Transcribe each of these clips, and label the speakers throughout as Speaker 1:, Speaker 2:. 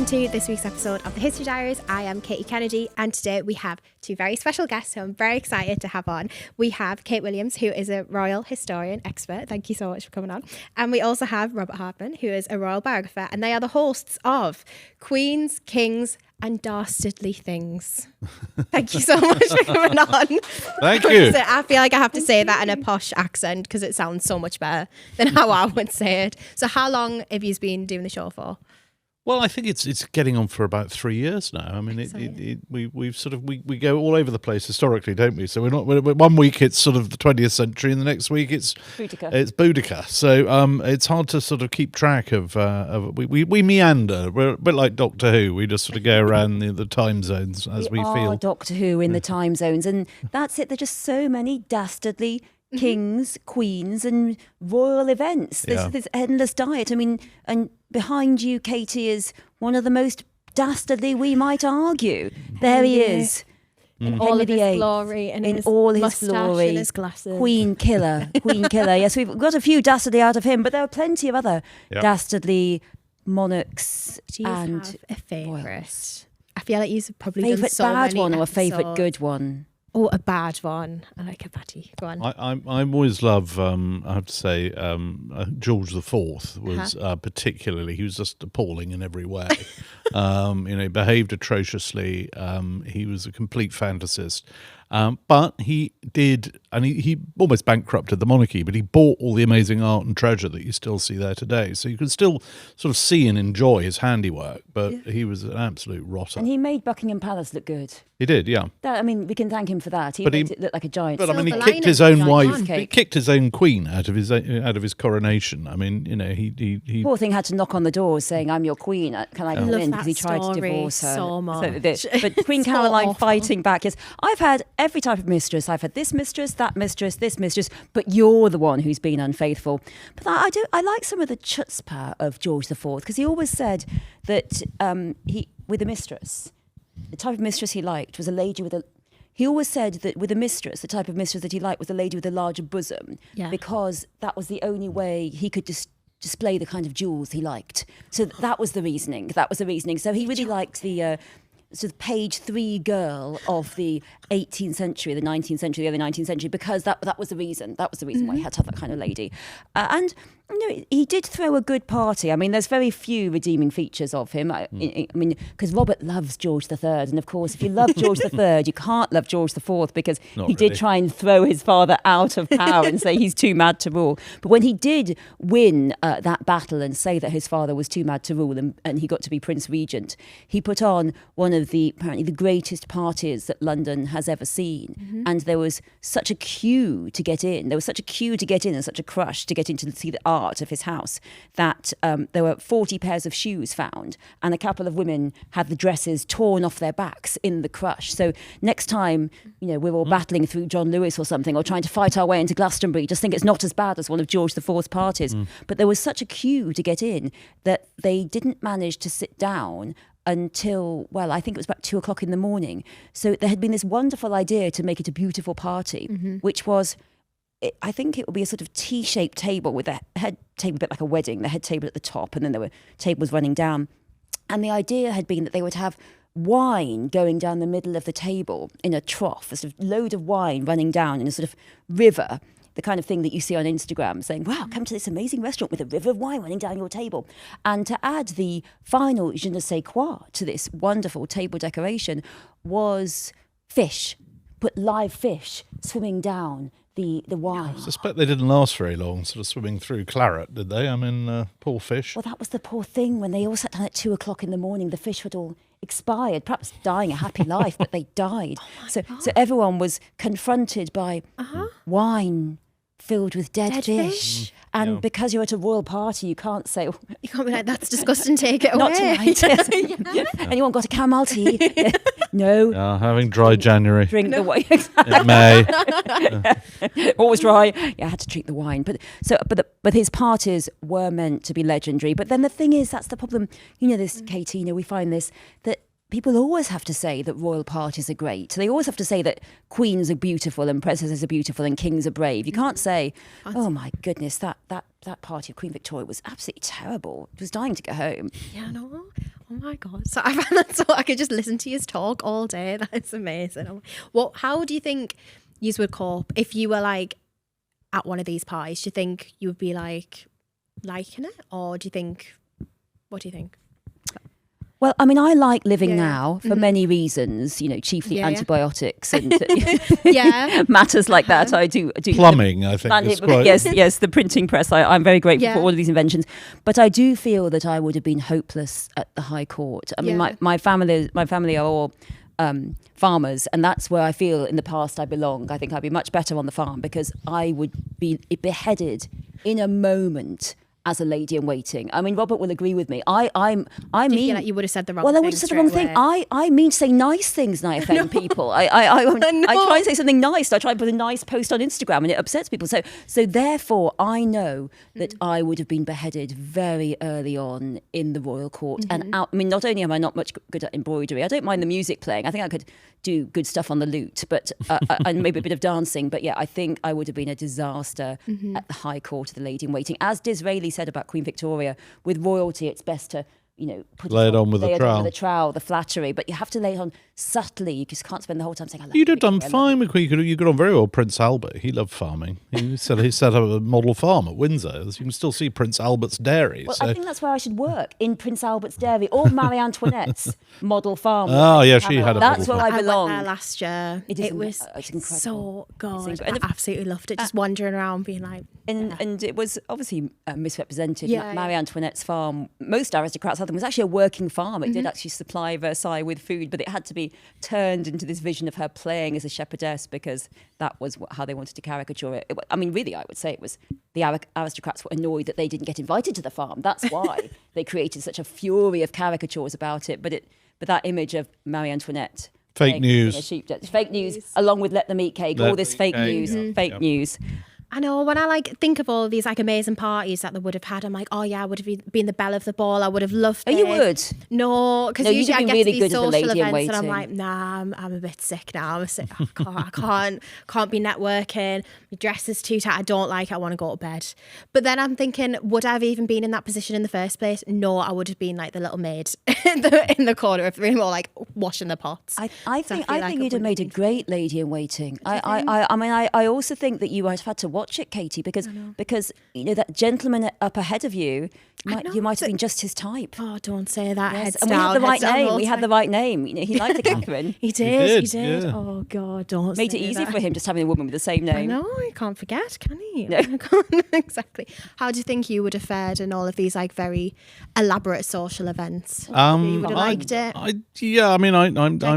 Speaker 1: welcome to this week's episode of the History Diaries. I am Katie Kennedy, and today we have two very special guests who I'm very excited to have on. We have Kate Williams, who is a royal historian expert. Thank you so much for coming on. And we also have Robert Hardman, who is a royal biographer, and they are the hosts of Queens, Kings and Dastardly Things. Thank you so much for coming on.
Speaker 2: Thank you.
Speaker 1: I feel like I have to say that in a posh accent because it sounds so much better than how I would say it. So how long have you been doing the show for?
Speaker 2: Well, I think it's getting on for about 3 years now. I mean, we go all over the place historically, don't we? So we're 1 week it's sort of the 20th century, and the next week it's Boudica. So it's hard to sort of keep track of. We meander. We're a bit like Doctor Who. We just sort of go around the time zones as we feel.
Speaker 3: Doctor Who in the time zones, and that's it. There's just so many dastardly kings, queens, and royal events. There's this endless diet. I mean, and behind you, Katie, is one of the most dastardly, we might argue. There he is.
Speaker 1: In all of his glory and
Speaker 3: in
Speaker 1: his
Speaker 3: all his
Speaker 1: mustache
Speaker 3: glory,
Speaker 1: and his glasses.
Speaker 3: Queen killer. Yes, we've got a few dastardly out of him, but there are plenty of other dastardly monarchs.
Speaker 1: Do you
Speaker 3: and
Speaker 1: have a favourite?
Speaker 3: royals.
Speaker 1: I feel like you've probably done
Speaker 3: Favourite
Speaker 1: so
Speaker 3: bad
Speaker 1: many
Speaker 3: one or a
Speaker 1: episodes.
Speaker 3: favourite good one?
Speaker 1: Oh, a bad one. I like a baddie. Go on.
Speaker 2: I always love, I have to say, George IV was particularly, he was just appalling in every way. He behaved atrociously. He was a complete fantasist. But he did, and he almost bankrupted the monarchy, but he bought all the amazing art and treasure that you still see there today. So you can still sort of see and enjoy his handiwork, but he was an absolute rotter.
Speaker 3: And he made Buckingham Palace look good.
Speaker 2: He did, yeah.
Speaker 3: We can thank him for that. He made it look like a giant.
Speaker 2: But I mean, he
Speaker 1: Silver
Speaker 2: kicked his
Speaker 1: lining
Speaker 2: own
Speaker 1: was
Speaker 2: wife.
Speaker 1: on.
Speaker 2: He kicked his own queen out of his coronation. I mean, he
Speaker 3: Poor thing had to knock on the door saying, "I'm your queen. Can I come
Speaker 1: love
Speaker 3: in?"
Speaker 1: that
Speaker 3: Because he tried to
Speaker 1: story
Speaker 3: divorce her.
Speaker 1: so much.
Speaker 3: But Queen
Speaker 1: So
Speaker 3: Caroline
Speaker 1: awful.
Speaker 3: fighting back. Yes, I've had every type of mistress. I've had this mistress, that mistress, this mistress. But you're the one who's been unfaithful. But I like some of the chutzpah of George IV, because he always said that with a mistress, the type of mistress he liked was a lady with a. He always said that with a mistress, the type of mistress that he liked was a lady with a larger bosom, because that was the only way he could display the kind of jewels he liked. So that was the reasoning. So he really liked the sort of page 3 girl of the 18th century, the 19th century, the early 19th century, because that was the reason. That was the reason why he had to have that kind of lady. And he did throw a good party. I mean, there's very few redeeming features of him. I mean, because Robert loves George III, and of course, if you love George III, you can't love George IV, because he did try and throw his father out of power and say he's too mad to rule. But when he did win that battle and say that his father was too mad to rule, and he got to be Prince Regent, he put on one of apparently the greatest parties that London has ever seen. And there was such a queue to get in. There was such a queue to get in and such a crush to get in to see the art of his house that there were 40 pairs of shoes found, and a couple of women had the dresses torn off their backs in the crush. So next time, we're all battling through John Lewis or something, or trying to fight our way into Glastonbury, just think it's not as bad as one of George IV's parties. But there was such a queue to get in that they didn't manage to sit down until, well, I think it was about 2 o'clock in the morning. So there had been this wonderful idea to make it a beautiful party, which was, I think it would be a sort of T-shaped table with a head table, a bit like a wedding, the head table at the top, and then there were tables running down. And the idea had been that they would have wine going down the middle of the table in a trough, a sort of load of wine running down in a sort of river, the kind of thing that you see on Instagram saying, wow, come to this amazing restaurant with a river of wine running down your table. And to add the final je ne sais quoi to this wonderful table decoration was fish, put live fish swimming down the wine.
Speaker 2: I suspect they didn't last very long, sort of swimming through claret, did they? I mean, poor fish.
Speaker 3: Well, that was the poor thing. When they all sat down at 2 o'clock in the morning, the fish had all expired, perhaps dying a happy life, but they died. So everyone was confronted by wine filled with dead fish. And because you're at a royal party, you can't say...
Speaker 1: You can't be like, that's disgusting, take it away.
Speaker 3: Not tonight. Anyone got a camel tea? No.
Speaker 2: Having dry January.
Speaker 3: Drink the wine.
Speaker 2: In May.
Speaker 3: Always dry. Yeah, I had to drink the wine. But his parties were meant to be legendary. But then the thing is, that's the problem. This, Katie, we find this, that people always have to say that royal parties are great. They always have to say that queens are beautiful and princesses are beautiful and kings are brave. You can't say, oh my goodness, that party of Queen Victoria was absolutely terrible. It was dying to go home.
Speaker 1: Yeah, no. Oh my God. So I found that so I could just listen to you talk all day. That's amazing. How do you think you would cope if you were like at one of these parties? Do you think you would be like liking it? Or do you think, what do you think?
Speaker 3: Well, I mean, I like living now for many reasons, chiefly antibiotics and matters like that. I do
Speaker 2: plumbing, I think.
Speaker 3: Yes, the printing press. I'm very grateful for all of these inventions. But I do feel that I would have been hopeless at the High Court. I mean, my family are all farmers, and that's where I feel in the past I belong. I think I'd be much better on the farm because I would be beheaded in a moment as a lady in waiting. I mean, Robert will agree with me. I
Speaker 1: mean, feel like you would have said the wrong thing.
Speaker 3: Well, I would have said the wrong thing. I mean to say nice things and I offend people. I try and say something nice. I try and put a nice post on Instagram and it upsets people. So therefore, I know that I would have been beheaded very early on in the royal court. And I mean, not only am I not much good at embroidery, I don't mind the music playing. I think I could do good stuff on the lute, but and maybe a bit of dancing. But yeah, I think I would have been a disaster at the High Court of the lady in waiting. As Disraeli said about Queen Victoria, with royalty, it's best to
Speaker 2: lay it on with a
Speaker 3: trowel, the flattery, but you have to lay it on subtly. You just can't spend the whole time saying, I love
Speaker 2: You'd have done fine with Queen. You got on very well with Prince Albert. He loved farming. He set up a model farm at Windsor. You can still see Prince Albert's dairy.
Speaker 3: Well, I think that's where I should work, in Prince Albert's dairy or Marie Antoinette's model farm.
Speaker 2: Oh, yeah, she had a
Speaker 3: That's
Speaker 2: model
Speaker 3: where
Speaker 2: farm.
Speaker 3: I belong.
Speaker 1: I went there last year. It was so good. I absolutely loved it. Just wandering around being like...
Speaker 3: And it was obviously misrepresented. Marie Antoinette's farm, most aristocrats had them, was actually a working farm. It did actually supply Versailles with food, but it had to be turned into this vision of her playing as a shepherdess because that was how they wanted to caricature it. I mean, really, I would say it was the aristocrats were annoyed that they didn't get invited to the farm. That's why they created such a fury of caricatures about it. But that image of Marie Antoinette...
Speaker 2: Fake news.
Speaker 3: Fake news, along with Let Them Eat Cake, all this fake news, fake news.
Speaker 1: I know, when I think of all these amazing parties that they would have had, I'm like, oh yeah, I would have been the belle of the ball. I would have loved it.
Speaker 3: Oh, you would?
Speaker 1: No, because usually I get
Speaker 3: really
Speaker 1: to these social events and I'm like, nah, I'm a bit sick now. I'm sick. I can't be networking. My dress is too tight. I don't like it. I want to go to bed. But then I'm thinking, would I have even been in that position in the first place? No, I would have been like the little maid in the corner of the room or like washing the pots.
Speaker 3: I think you'd have made a great lady in waiting. I also think that you would have had to watch it, Katie, because that gentleman up ahead of you, you might have been just his type.
Speaker 1: Oh, don't say that.
Speaker 3: Yes. And we had the right name. We had the right name. He liked the Catherine.
Speaker 1: He did.
Speaker 3: Yeah.
Speaker 1: Oh God, don't.
Speaker 3: Made it easy for him just having a woman with the same name.
Speaker 1: I know. You can't forget, can he?
Speaker 3: No.
Speaker 1: Exactly. How do you think you would have fared in all of these very elaborate social events? You would have liked it.
Speaker 2: I'm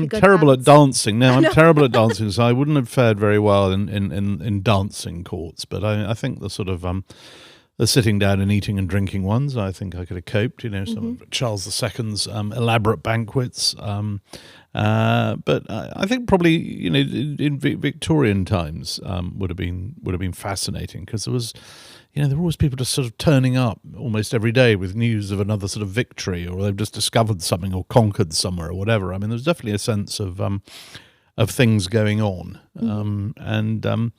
Speaker 2: terrible at dancing. No, I'm terrible at dancing, so I wouldn't have fared very well in dancing courts. But I think the sort of the sitting down and eating and drinking ones, I think I could have coped. Some of Charles II's elaborate banquets. But I think probably in Victorian times would have been fascinating because there was. There were always people just sort of turning up almost every day with news of another sort of victory, or they've just discovered something or conquered somewhere or whatever. I mean, there's definitely a sense of things going on, the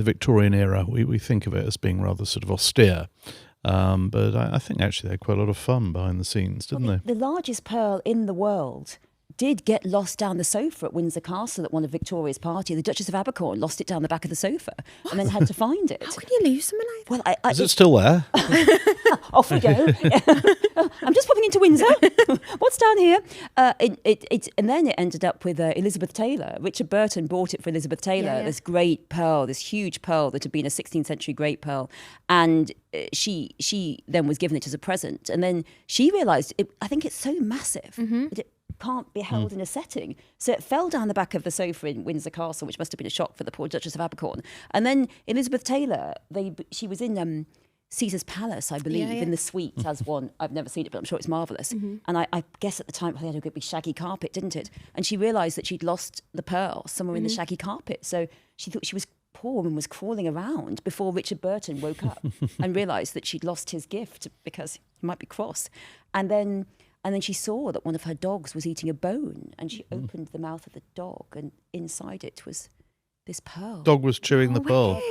Speaker 2: Victorian era, we think of it as being rather sort of austere, but I think actually they had quite a lot of fun behind the scenes, didn't they?
Speaker 3: The largest pearl in the world did get lost down the sofa at Windsor Castle at one of Victoria's party. The Duchess of Abercorn lost it down the back of the sofa and then had to find it.
Speaker 1: How can you lose something like that?
Speaker 3: Well,
Speaker 2: is it still there?
Speaker 3: Off we go. I'm just popping into Windsor. What's down here? And then it ended up with Elizabeth Taylor. Richard Burton bought it for Elizabeth Taylor, this great pearl, this huge pearl that had been a 16th century great pearl. And she then was given it as a present. And then she realised, I think it's so massive that it can't be held in a setting. So it fell down the back of the sofa in Windsor Castle, which must have been a shock for the poor Duchess of Abercorn. And then Elizabeth Taylor, she was in Caesar's Palace, I believe, in the suite as one. I've never seen it, but I'm sure it's marvellous. And I guess at the time, they had a good big shaggy carpet, didn't it? And she realised that she'd lost the pearl somewhere in the shaggy carpet. So she thought she was poor woman was crawling around before Richard Burton woke up and realised that she'd lost his gift because he might be cross. And then she saw that one of her dogs was eating a bone, and she opened the mouth of the dog, and inside it was this pearl.
Speaker 2: Dog was chewing the pearl.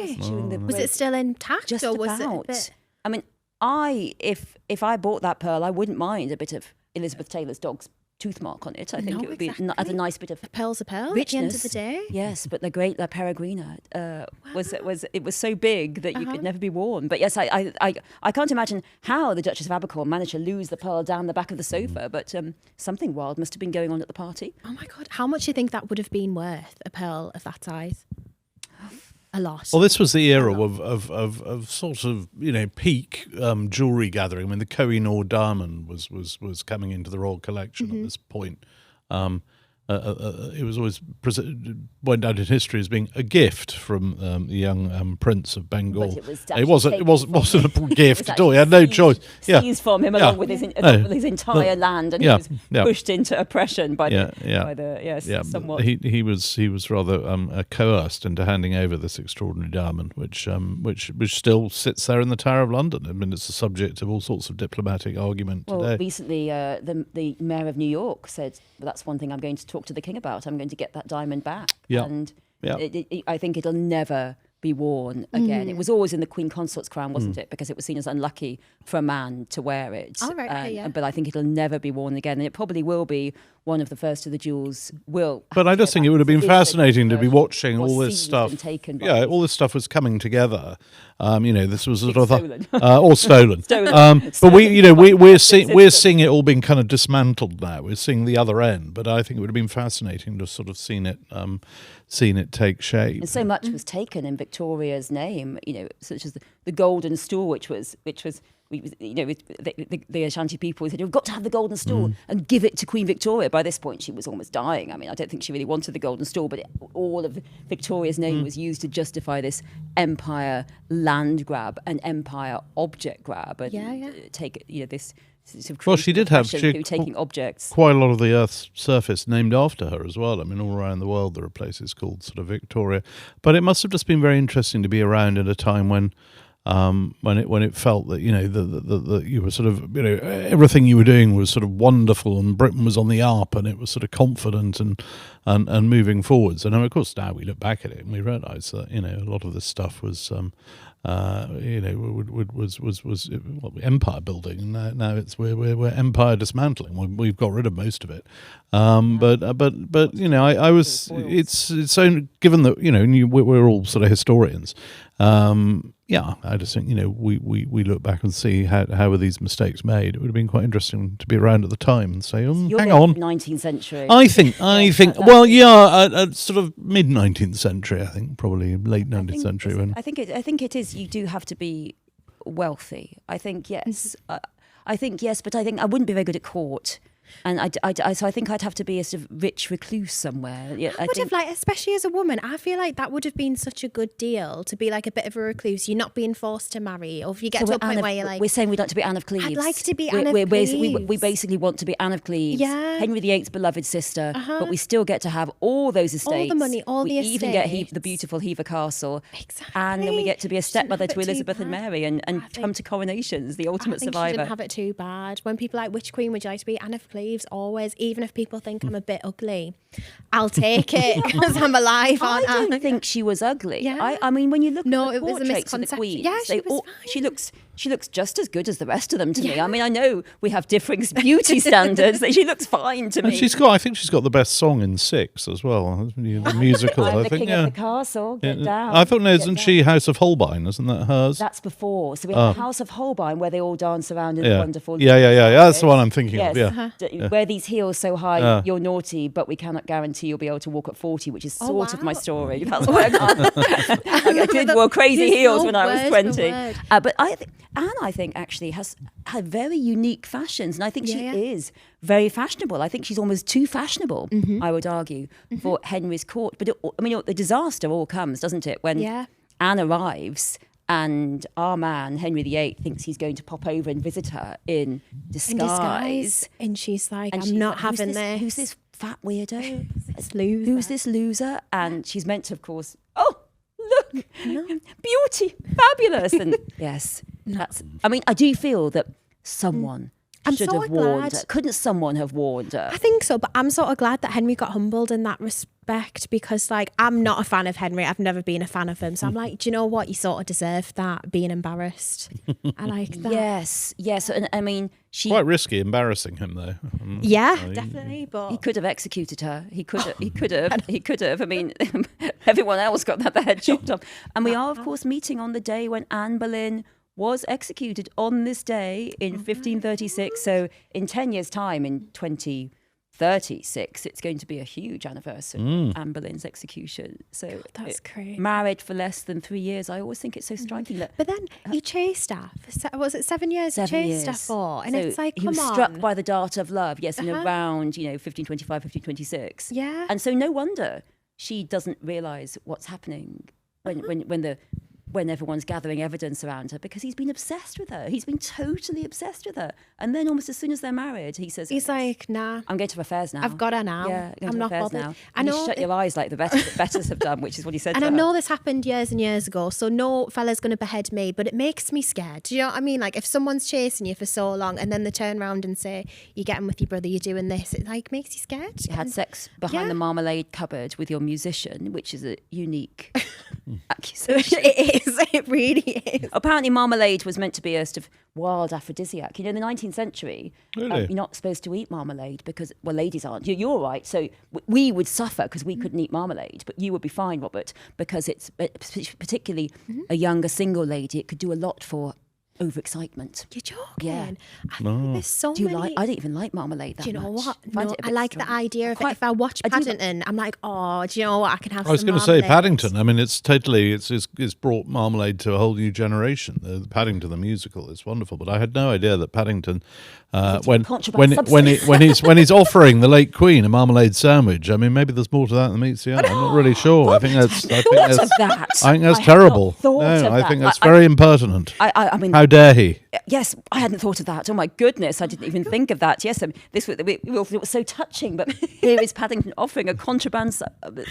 Speaker 1: Was it still intact?
Speaker 3: Just
Speaker 1: or
Speaker 3: about.
Speaker 1: Was it
Speaker 3: I mean, if I bought that pearl, I wouldn't mind a bit of Elizabeth Taylor's dog's tooth mark on it. I think it would be as a nice bit of
Speaker 1: a pearl's a pearl
Speaker 3: richness.
Speaker 1: At the end of the day.
Speaker 3: Yes, but the great La Peregrina was so big that you could never be worn. But yes, I can't imagine how the Duchess of Abercorn managed to lose the pearl down the back of the sofa. But something wild must have been going on at the party.
Speaker 1: Oh my God, how much do you think that would have been worth, a pearl of that size? A lot.
Speaker 2: Well, this was the era of sort of, peak jewellery gathering. I mean, the Koh-i-Noor diamond was coming into the royal collection at this point. It was always went down in history as being a gift from the young Prince of Bengal.
Speaker 3: But
Speaker 2: it wasn't a gift at all. He had no choice.
Speaker 3: Seized from him along with his entire land, and he was pushed into oppression by the somewhat.
Speaker 2: He was rather coerced into handing over this extraordinary diamond, which still sits there in the Tower of London. I mean, it's the subject of all sorts of diplomatic argument today.
Speaker 3: Recently, the mayor of New York said, well, that's one thing I'm going to talk to the king about. I'm going to get that diamond back. I think it'll never be worn again. It was always in the Queen Consort's crown, wasn't it? Because it was seen as unlucky for a man to wear it.
Speaker 1: Oh, right,
Speaker 3: But I think it'll never be worn again, and it probably will be one of the first of the jewels.
Speaker 2: But I just think it would have been fascinating to be watching all this stuff. All this stuff was coming together. This was sort of or stolen. But we're seeing it all being kind of dismantled now. We're seeing the other end. But I think it would have been fascinating to sort of seen it take shape.
Speaker 3: And so much was taken in Victoria's name, such as the golden stool, which was the Ashanti people said, you've got to have the golden stool and give it to Queen Victoria. By this point, she was almost dying. I mean, I don't think she really wanted the golden stool, but all of Victoria's name was used to justify this empire land grab and empire object grab. And take this.
Speaker 2: Well, she did have
Speaker 3: taking objects.
Speaker 2: Quite a lot of the Earth's surface named after her as well. I mean, all around the world there are places called sort of Victoria. But it must have just been very interesting to be around at a time when it felt that that you were sort of everything you were doing was sort of wonderful, and Britain was on the up, and it was sort of confident and moving forwards. And of course now we look back at it and we realise that a lot of this stuff was was empire building, and now it's we're empire dismantling. We've got rid of most of it, but I was it's so given that we're all sort of historians. I just think we look back and see how were these mistakes made. It would have been quite interesting to be around at the time and say, hang on,
Speaker 3: 19th century.
Speaker 2: I think sort of mid 19th century. I think probably late 19th century.
Speaker 3: I think it is. You do have to be wealthy. I think yes. I think yes, but I think I wouldn't be very good at court. And so I think I'd have to be a sort of rich recluse somewhere. Yeah,
Speaker 1: I would have, especially as a woman, I feel like that would have been such a good deal to be like a bit of a recluse. You're not being forced to marry, or if you get to a point where you're like,
Speaker 3: we're saying we'd like to be Anne of Cleves.
Speaker 1: I'd like to be Anne of Cleves.
Speaker 3: We basically want to be Anne of Cleves, Henry VIII's beloved sister, but we still get to have all those estates,
Speaker 1: all the money, all the estates.
Speaker 3: We even get the beautiful Hever Castle,
Speaker 1: exactly,
Speaker 3: and then we get to be a stepmother to Elizabeth and Mary, and come to coronations, the ultimate survivor.
Speaker 1: She didn't have it too bad. When people are like, which queen would you like to be? Anne of Cleves, always. Even if people think I'm a bit ugly, I'll take it because I'm alive.
Speaker 3: I don't think she was ugly.
Speaker 1: Yeah.
Speaker 3: I mean, when you look at the
Speaker 1: it was a
Speaker 3: portraits of the
Speaker 1: misconception.
Speaker 3: queens,
Speaker 1: Yeah, she was fine.
Speaker 3: She looks just as good as the rest of them to me. I mean, I know we have differing beauty standards. She looks fine to me.
Speaker 2: I think she's got the best song in Six as well. The musical.
Speaker 3: I'm
Speaker 2: I
Speaker 3: the
Speaker 2: think.
Speaker 3: King of the Castle. Get down.
Speaker 2: I thought isn't she House of Holbein? Isn't that hers?
Speaker 3: That's before. So we have the House of Holbein where they all dance around in the wonderful.
Speaker 2: Yeah. That's the one I'm thinking of. Yeah.
Speaker 3: Wear these heels so high, you're naughty, but we cannot guarantee you'll be able to walk at 40, which is sort of my story. That's why I did wear crazy heels when I was 20. But Anne, I think, actually has had very unique fashions, and I think she is very fashionable. I think she's almost too fashionable, I would argue, for Henry's court. But the disaster all comes, doesn't it, when Anne arrives and our man, Henry VIII, thinks he's going to pop over and visit her in disguise.
Speaker 1: And she's like, I'm not having this.
Speaker 3: Who's this fat weirdo?
Speaker 1: Who's
Speaker 3: this loser? And she's meant to, of course, look, beauty, fabulous. And yes, I do feel that someone
Speaker 1: I'm
Speaker 3: should
Speaker 1: so
Speaker 3: have warned
Speaker 1: glad.
Speaker 3: her? Couldn't someone have warned her?
Speaker 1: I think so, but I'm sort of glad that Henry got humbled in that respect, because like I'm not a fan of Henry. I've never been a fan of him. So I'm like, do you know what? You sort of deserve that, being embarrassed. I like that.
Speaker 3: Yes. And I mean,
Speaker 2: Quite risky embarrassing him though.
Speaker 1: Yeah, definitely.
Speaker 3: he
Speaker 1: But
Speaker 3: could have executed her. He could have. I mean, everyone else got their head chopped off. And we are, of course, meeting on the day when Anne Boleyn was executed, on this day in 1536. So in 10 years' time, in 2036, it's going to be a huge anniversary of Anne Boleyn's execution. So
Speaker 1: that's great.
Speaker 3: Married for less than 3 years. I always think it's so striking that.
Speaker 1: But then he chased her. Was it 7 years?
Speaker 3: 7
Speaker 1: he
Speaker 3: years.
Speaker 1: chased her for, and
Speaker 3: So
Speaker 1: it's like,
Speaker 3: he
Speaker 1: come
Speaker 3: was
Speaker 1: on.
Speaker 3: struck by the dart of love. Yes, in around 1525, 1526.
Speaker 1: Yeah.
Speaker 3: And so no wonder she doesn't realise what's happening when everyone's gathering evidence around her, because he's been obsessed with her. He's been totally obsessed with her. And then almost as soon as they're married, he says,
Speaker 1: He's like, nah.
Speaker 3: I'm going to affairs now.
Speaker 1: I've got her now.
Speaker 3: Yeah,
Speaker 1: I'm not bothered.
Speaker 3: now.
Speaker 1: I
Speaker 3: And
Speaker 1: know.
Speaker 3: you shut your eyes like the betters have done, which is what he said
Speaker 1: And
Speaker 3: to
Speaker 1: I
Speaker 3: her.
Speaker 1: know this happened years and years ago, so no fella's going to behead me, but it makes me scared. Do you know what I mean? Like, if someone's chasing you for so long and then they turn around and say, you're getting with your brother, you're doing this, it like makes you scared.
Speaker 3: You had sex behind the marmalade cupboard with your musician, which is a unique accusation.
Speaker 1: It is. It really is.
Speaker 3: Apparently, marmalade was meant to be a sort of wild aphrodisiac. You know, in the 19th century,
Speaker 2: Really?
Speaker 3: you're not supposed to eat marmalade because, well, ladies aren't. You're right. So we would suffer because we couldn't eat marmalade, but you would be fine, Robert, because it's particularly a younger single lady. It could do a lot for overexcitement.
Speaker 1: You're joking.
Speaker 3: Yeah.
Speaker 1: I think there's so
Speaker 3: Do you
Speaker 1: many.
Speaker 3: like? I don't even like marmalade that
Speaker 1: Do you know
Speaker 3: much.
Speaker 1: what?
Speaker 3: Find
Speaker 1: No,
Speaker 3: it a
Speaker 1: I
Speaker 3: bit
Speaker 1: like
Speaker 3: strong.
Speaker 1: the idea of it.
Speaker 3: Quite-
Speaker 1: If I watch
Speaker 3: I do like-
Speaker 1: Paddington, I'm like, oh, do you know what? I can have
Speaker 2: I was
Speaker 1: some
Speaker 2: going to say
Speaker 1: marmalade.
Speaker 2: Paddington. I mean, it's brought marmalade to a whole new generation. The Paddington the musical is wonderful, but I had no idea that Paddington, when he's offering the late Queen a marmalade sandwich. I mean, maybe there's more to that than meets the eye. I'm not really sure. I think that's terrible.
Speaker 3: thought of
Speaker 2: I
Speaker 3: that.
Speaker 2: think that's very impertinent.
Speaker 3: I mean,
Speaker 2: How dare he?
Speaker 3: yes, I hadn't thought of that. Oh my goodness, I didn't even think of that. Yes, it was so touching. But here is Paddington offering a contraband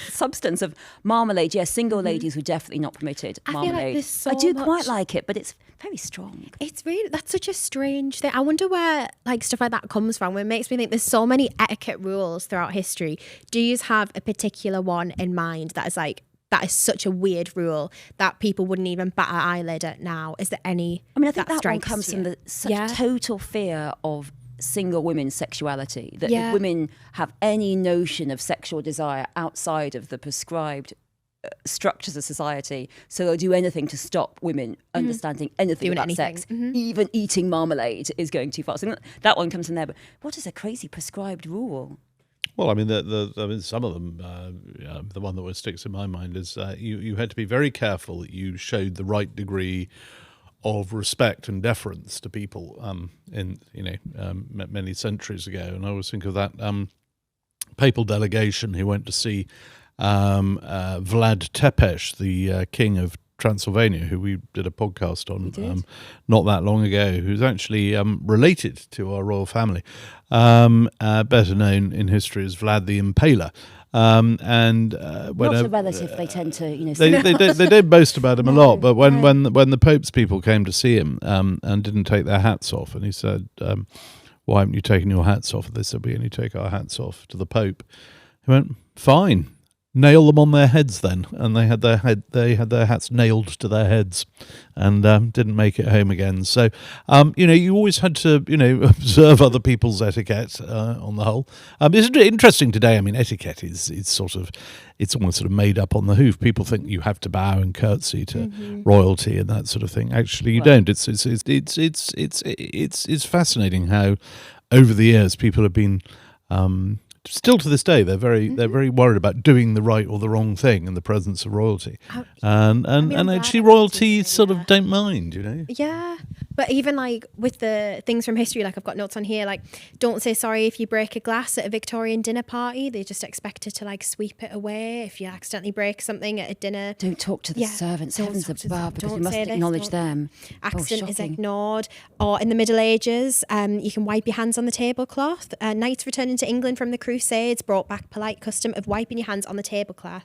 Speaker 3: substance of marmalade. Yes, single ladies were definitely not permitted
Speaker 1: I feel like
Speaker 3: marmalade.
Speaker 1: there's so
Speaker 3: I do
Speaker 1: much-
Speaker 3: quite like it, but it's very strong.
Speaker 1: It's really, that's such a strange thing. I wonder where like stuff like that comes from. It makes me think there's so many etiquette rules throughout history. Do you have a particular one in mind that is such a weird rule that people wouldn't even bat an eyelid at now? Is there any?
Speaker 3: I mean, I think that one
Speaker 1: strikes
Speaker 3: comes
Speaker 1: you?
Speaker 3: from the such total fear of single women's sexuality, that
Speaker 1: Yeah.
Speaker 3: if women have any notion of sexual desire outside of the prescribed structures of society, so they'll do anything to stop women understanding anything
Speaker 1: Doing
Speaker 3: about
Speaker 1: anything.
Speaker 3: sex. Even eating marmalade is going too far. So that one comes from there. But what is a crazy prescribed rule?
Speaker 2: Well, I mean, some of them. The one that sticks in my mind is you had to be very careful that you showed the right degree of respect and deference to people many centuries ago. And I always think of that papal delegation who went to see Vlad Tepes, the king of Transylvania, who we did a podcast on not that long ago, who's actually related to our royal family, better known in history as Vlad the Impaler. Not
Speaker 3: a relative, they tend to,
Speaker 2: they don't boast about him a lot, but when the Pope's people came to see him and didn't take their hats off, and he said, "Why haven't you taken your hats off?" They said, "We only take our hats off to the Pope." He went, "Fine. Nail them on their heads then," and they had their hats nailed to their heads, and didn't make it home again. So, you always had to, observe other people's etiquette on the whole. It's interesting today. I mean, etiquette is it's almost sort of made up on the hoof. People think you have to bow and curtsy to royalty and that sort of thing. Actually, you don't. It's fascinating how over the years people have been. Still to this day, they're very worried about doing the right or the wrong thing in the presence of royalty, and actually royalty sort of don't mind,
Speaker 1: Yeah, but even like with the things from history, like I've got notes on here, like don't say sorry if you break a glass at a Victorian dinner party. They just expected to like sweep it away if you accidentally break something at a dinner.
Speaker 3: Don't talk to the servants, heavens above, because we must
Speaker 1: say this,
Speaker 3: acknowledge them.
Speaker 1: Accident is
Speaker 3: shocking.
Speaker 1: ignored. Or in the Middle Ages, you can wipe your hands on the tablecloth. Knights returning to England from the Crusades brought back polite custom of wiping your hands on the tablecloth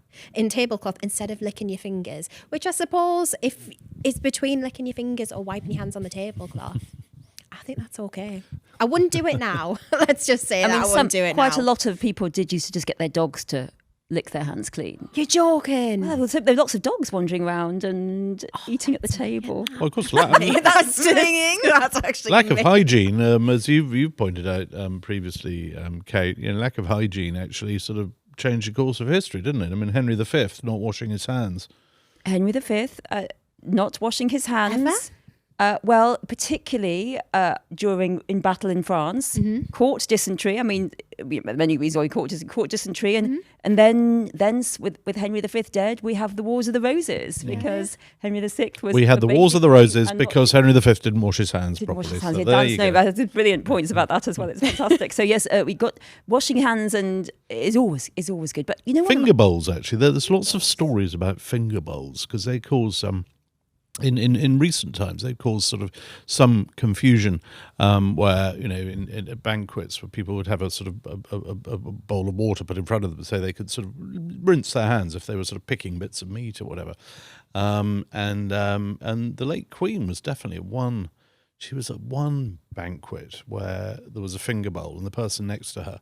Speaker 1: instead of licking your fingers, which I suppose if is between licking your fingers or wiping your hands on the tablecloth. I think that's okay. I wouldn't do it now. Let's just say I wouldn't do it now.
Speaker 3: Quite a lot of people did used to just get their dogs to lick their hands clean.
Speaker 1: You're joking.
Speaker 3: Well, there were lots of dogs wandering around and eating at the table.
Speaker 2: Well, of course,
Speaker 1: That's stinging. That's actually
Speaker 2: lack of hygiene, as you've pointed out previously, Kate. Lack of hygiene actually sort of changed the course of history, didn't it? I mean, Henry V not washing his hands.
Speaker 3: Henry V not washing his hands.
Speaker 1: Ever?
Speaker 3: Well, particularly in battle in France, caught dysentery. I mean, many reasons why he caught dysentery, and then with Henry V dead, we have the Wars of the Roses because Henry VI was.
Speaker 2: We had the Wars of the Roses because Henry V didn't wash his hands properly.
Speaker 3: So there's brilliant points about that as well. It's fantastic. So yes, we got washing hands, and is always good. But
Speaker 2: finger bowls. Actually, there's lots of stories about finger bowls because they cause In recent times, they've caused sort of some confusion where, in banquets where people would have a sort of a bowl of water put in front of them so they could sort of rinse their hands if they were sort of picking bits of meat or whatever. And the late Queen was definitely she was at one banquet where there was a finger bowl and the person next to her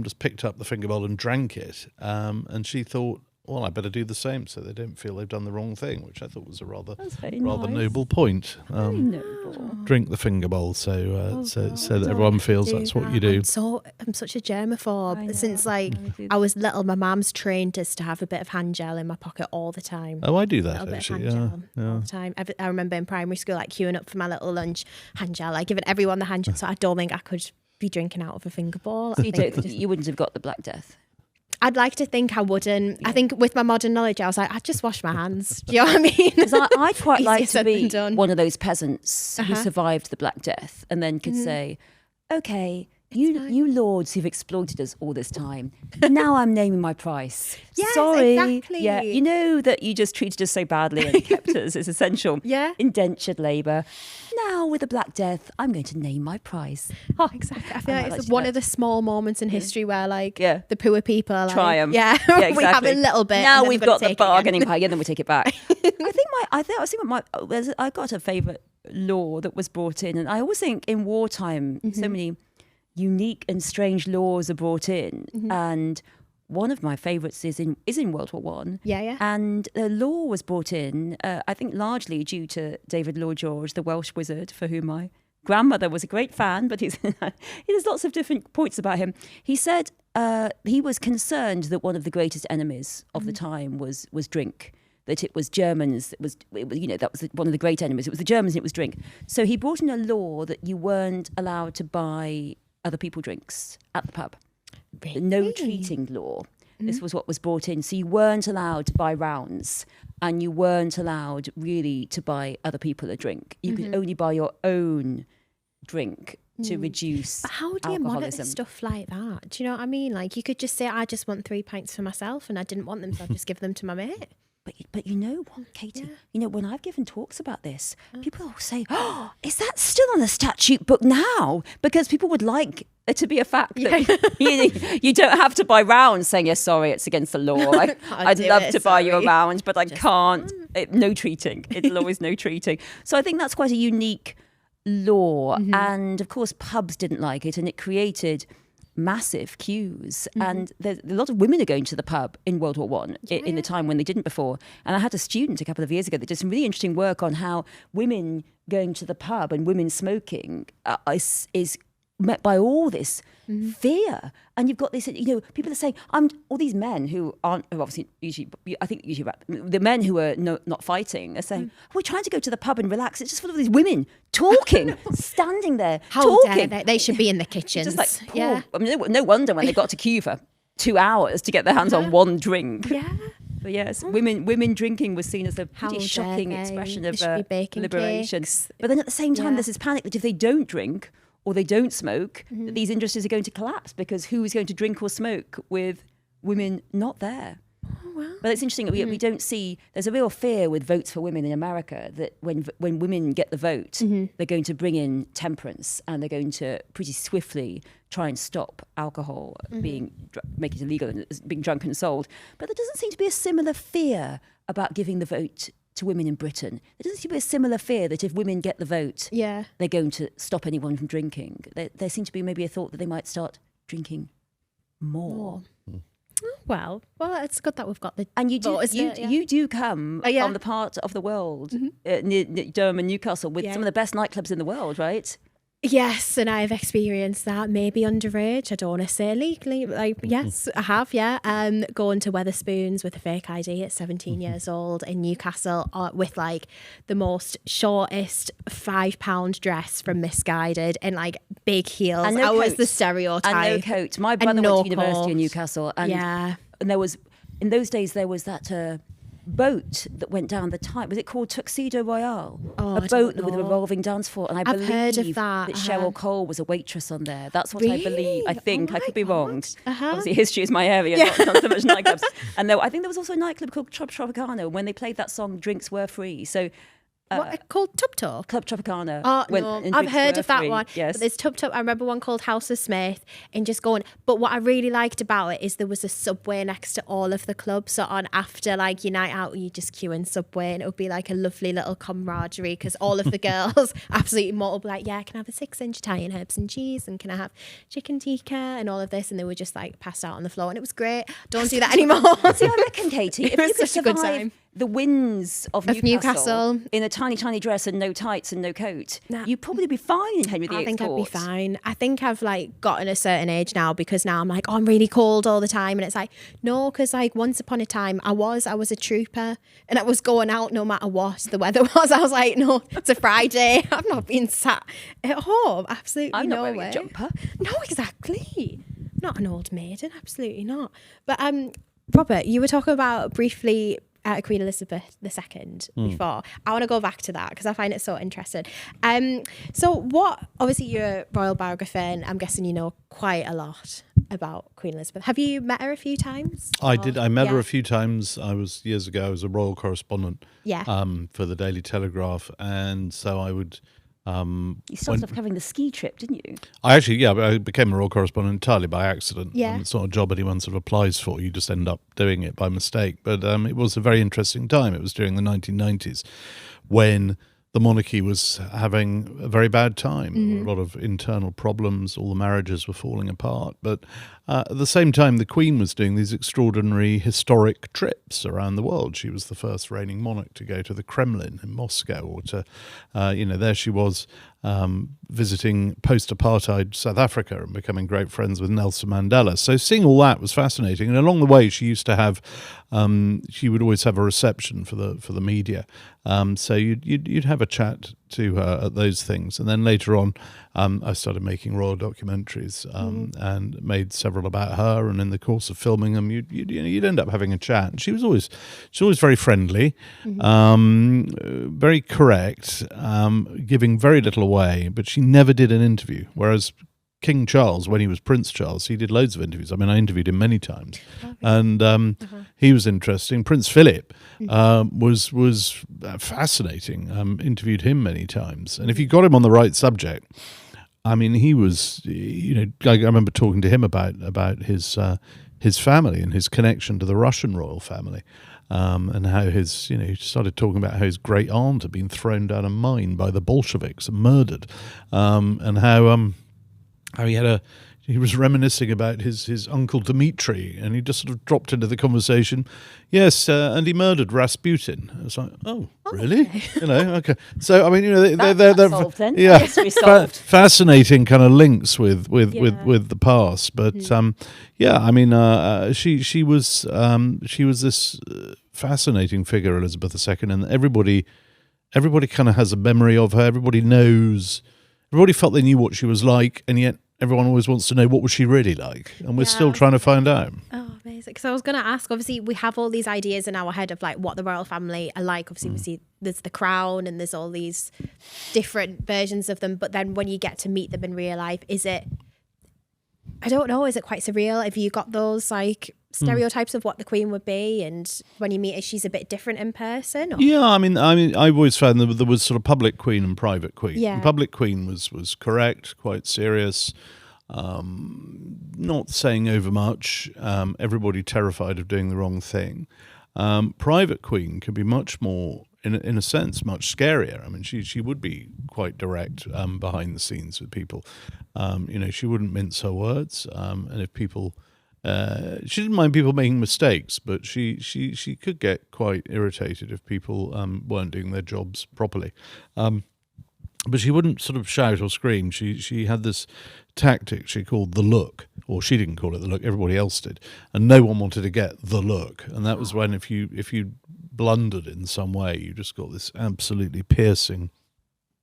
Speaker 2: just picked up the finger bowl and drank it. And she thought, well, I better do the same so they don't feel they've done the wrong thing, which I thought was a rather noble point. Drink the finger bowl so that everyone feels that's what you do.
Speaker 1: I'm such a germaphobe. Since I was little, my mum's trained us to have a bit of hand gel in my pocket all the time.
Speaker 2: Oh, I do that actually.
Speaker 1: All the time. I remember in primary school, queuing up for my little lunch, hand gel, giving everyone the hand gel. So I don't think I could be drinking out of a finger bowl.
Speaker 3: You wouldn't have got the Black Death.
Speaker 1: I'd like to think I wouldn't. Yeah. I think with my modern knowledge, I was like, I'd just wash my hands. Do you know what I mean?
Speaker 3: Because I'd quite like to be one of those peasants who survived the Black Death and then could say, okay, you lords who've exploited us all this time, now I'm naming my price.
Speaker 1: Yes,
Speaker 3: sorry.
Speaker 1: Exactly.
Speaker 3: Yeah, you know that you just treated us so badly and kept us as essential.
Speaker 1: Yeah.
Speaker 3: Indentured labour. Now with the Black Death, I'm going to name my price.
Speaker 1: Oh, exactly. I feel like it's one of the small moments in history where the poor people are
Speaker 3: triumph.
Speaker 1: Yeah,
Speaker 3: exactly.
Speaker 1: We have a little bit.
Speaker 3: Now we've got the bargaining power. Yeah, then we take it back. I got a favourite law that was brought in, and I always think in wartime so many unique and strange laws are brought in, and one of my favourites is in World War One.
Speaker 1: Yeah.
Speaker 3: And the law was brought in, I think, largely due to David Lloyd George, the Welsh wizard, for whom my grandmother was a great fan. But there's lots of different points about him. He said he was concerned that one of the greatest enemies of the time was drink. That it was Germans. That was one of the great enemies. It was the Germans. And it was drink. So he brought in a law that you weren't allowed to buy other people drinks at the pub.
Speaker 1: Really?
Speaker 3: No treating law. This was what was brought in. So you weren't allowed to buy rounds, and you weren't allowed really to buy other people a drink. You could only buy your own drink to reduce
Speaker 1: But how do you monitor
Speaker 3: alcoholism.
Speaker 1: stuff like that? Do you know what I mean? You could just say, I just want 3 pints for myself and I didn't want them, so I'll just give them to my mate.
Speaker 3: But you know what, Katie? When I've given talks about this, people will say, "Oh, is that still on the statute book now?" Because people would like it to be a fact that you don't have to buy rounds. Saying, "Yes, sorry, it's against the law. I'd love to buy you a round, but I can't." No treating. It'll always no treating. So I think that's quite a unique law, and of course, pubs didn't like it, and it created massive queues, and there's a lot of women are going to the pub in World War One in the time when they didn't before. And I had a student a couple of years ago that did some really interesting work on how women going to the pub and women smoking is met by all this fear. And you've got this, people are saying, all these men who obviously usually the men who are not fighting are saying, we're trying to go to the pub and relax. It's just full of these women talking, standing there, talking.
Speaker 1: They should be in the kitchens.
Speaker 3: Just I mean, no wonder when they got to queue for 2 hours to get their hands on one drink.
Speaker 1: Yeah.
Speaker 3: But yes, women drinking was seen as a pretty shocking expression of liberation.
Speaker 1: Cakes.
Speaker 3: But then at the same time, there's this panic that if they don't drink or they don't smoke, that these industries are going to collapse because who is going to drink or smoke with women not there?
Speaker 1: Oh, wow.
Speaker 3: But it's interesting that we don't see, there's a real fear with votes for women in America that when women get the vote, they're going to bring in temperance and they're going to pretty swiftly try and stop alcohol make it illegal and being drunk and sold. But there doesn't seem to be a similar fear about giving the vote to women in Britain. There doesn't seem to be a similar fear that if women get the vote,
Speaker 1: Yeah.
Speaker 3: they're going to stop anyone from drinking. There seems to be maybe a thought that they might start drinking more.
Speaker 1: Well, it's good that we've got the.
Speaker 3: And you do,
Speaker 1: vote, isn't it? Yeah.
Speaker 3: you do come
Speaker 1: yeah.
Speaker 3: from the part of the world near Durham and Newcastle with some of the best nightclubs in the world, right?
Speaker 1: Yes, and I've experienced that. Maybe underage. I don't want to say legally. Like, yes, I have. Yeah, going to Weatherspoons with a fake ID at 17 years old in Newcastle with like the most shortest £5 dress from Misguided and like big heels.
Speaker 3: And
Speaker 1: I was
Speaker 3: coat.
Speaker 1: the stereotype.
Speaker 3: And no coat. My brother went to university in Newcastle, and there was in those days there was that. Boat that went down the Tyne. Was it called Tuxedo Royale?
Speaker 1: Oh,
Speaker 3: a boat with a revolving dance floor. And I
Speaker 1: I've
Speaker 3: believe
Speaker 1: heard of that.
Speaker 3: Cheryl Cole was a waitress on there. That's what
Speaker 1: Really?
Speaker 3: I believe. I think. I could be wrong.
Speaker 1: Uh-huh.
Speaker 3: Obviously, history is my area, not so much nightclubs. And I think there was also a nightclub called Club Tropicana when they played that song "Drinks Were Free." So.
Speaker 1: What called Tub Talk?
Speaker 3: Club Tropicana.
Speaker 1: Oh, no. I've heard of that one.
Speaker 3: Yes.
Speaker 1: But there's Tub Talk. I remember one called House of Smith and just going. But what I really liked about it is there was a Subway next to all of the clubs. So on after like your night out, you just queue in Subway and it would be like a lovely little camaraderie because all of the girls absolutely would be like, yeah, can I have a 6-inch Italian herbs and cheese and can I have chicken tikka and all of this? And they were just like passed out on the floor and it was great. Don't do that anymore.
Speaker 3: See, I reckon, Katie, if you could
Speaker 1: such a good
Speaker 3: survive
Speaker 1: time.
Speaker 3: the winds of Newcastle in a tiny, tiny dress and no tights and no coat, you'd probably be fine in Henry VIII
Speaker 1: I think
Speaker 3: court.
Speaker 1: I'd be fine. I think I've like gotten a certain age now because now I'm like, oh, I'm really cold all the time. And it's like, no, because like once upon a time I was a trooper and I was going out no matter what the weather was. I was like, no, it's a Friday. I've not been sat at home. Absolutely
Speaker 3: I'm not
Speaker 1: no
Speaker 3: wearing
Speaker 1: way.
Speaker 3: a jumper.
Speaker 1: No, exactly. Not an old maiden. Absolutely not. But Robert, you were talking about briefly Queen Elizabeth II before. I want to go back to that because I find it so interesting. Obviously you're a royal biographer and I'm guessing you know quite a lot about Queen Elizabeth. Have you met her a few times?
Speaker 2: I did. I met her a few times. Years ago, I was a royal correspondent
Speaker 1: Yeah.
Speaker 2: for the Daily Telegraph. And so I would...
Speaker 3: You started off covering the ski trip, didn't you?
Speaker 2: I became a royal correspondent entirely by accident.
Speaker 1: Yeah.
Speaker 2: It's not a job anyone sort of applies for. You just end up doing it by mistake. But it was a very interesting time. It was during the 1990s when the monarchy was having a very bad time. There were a lot of internal problems. All the marriages were falling apart. But at the same time, the Queen was doing these extraordinary historic trips around the world. She was the first reigning monarch to go to the Kremlin in Moscow, or to, there she was visiting post-apartheid South Africa and becoming great friends with Nelson Mandela. So seeing all that was fascinating. And along the way, she used to have, she would always have a reception for the media. So you'd have a chat to her at those things. And then later on, I started making royal documentaries and made several about her. And in the course of filming them, you'd end up having a chat. And she was always very friendly, very correct, giving very little away. But she never did an interview. Whereas King Charles, when he was Prince Charles, he did loads of interviews. I mean, I interviewed him many times, and he was interesting. Prince Philip was fascinating. Interviewed him many times, and if you got him on the right subject, I mean, he was. I remember talking to him about his family and his connection to the Russian royal family. And how he started talking about how his great aunt had been thrown down a mine by the Bolsheviks and murdered, and how he was reminiscing about his uncle Dmitri, and he just sort of dropped into the conversation. Yes, and he murdered Rasputin. I was like, oh, really? Okay. Okay. So I mean, they're
Speaker 3: solved then.
Speaker 2: Yeah, fascinating kind of links with the past. But I mean, she was this fascinating figure, Elizabeth II, and everybody kind of has a memory of her. Everybody felt they knew what she was like, and yet everyone always wants to know what was she really like, and we're still trying to find out.
Speaker 1: Oh, amazing. So I was going to ask, obviously we have all these ideas in our head of like what the royal family are like. Obviously we see there's the crown and there's all these different versions of them, but then when you get to meet them in real life, is it quite surreal? Have you got those like stereotypes of what the Queen would be, and when you meet her, she's a bit different in person? Or?
Speaker 2: Yeah, I mean, I've always found that there was sort of public Queen and private Queen.
Speaker 1: Yeah.
Speaker 2: And public Queen was correct, quite serious, not saying over much, everybody terrified of doing the wrong thing. Private Queen can be much more in a sense, much scarier. I mean, she would be quite direct behind the scenes with people. She wouldn't mince her words, and if people, she didn't mind people making mistakes, but she could get quite irritated if people weren't doing their jobs properly. But she wouldn't sort of shout or scream. She had this tactic she called the look, or she didn't call it the look, everybody else did, and no one wanted to get the look. And that was when if you blundered in some way, you just got this absolutely piercing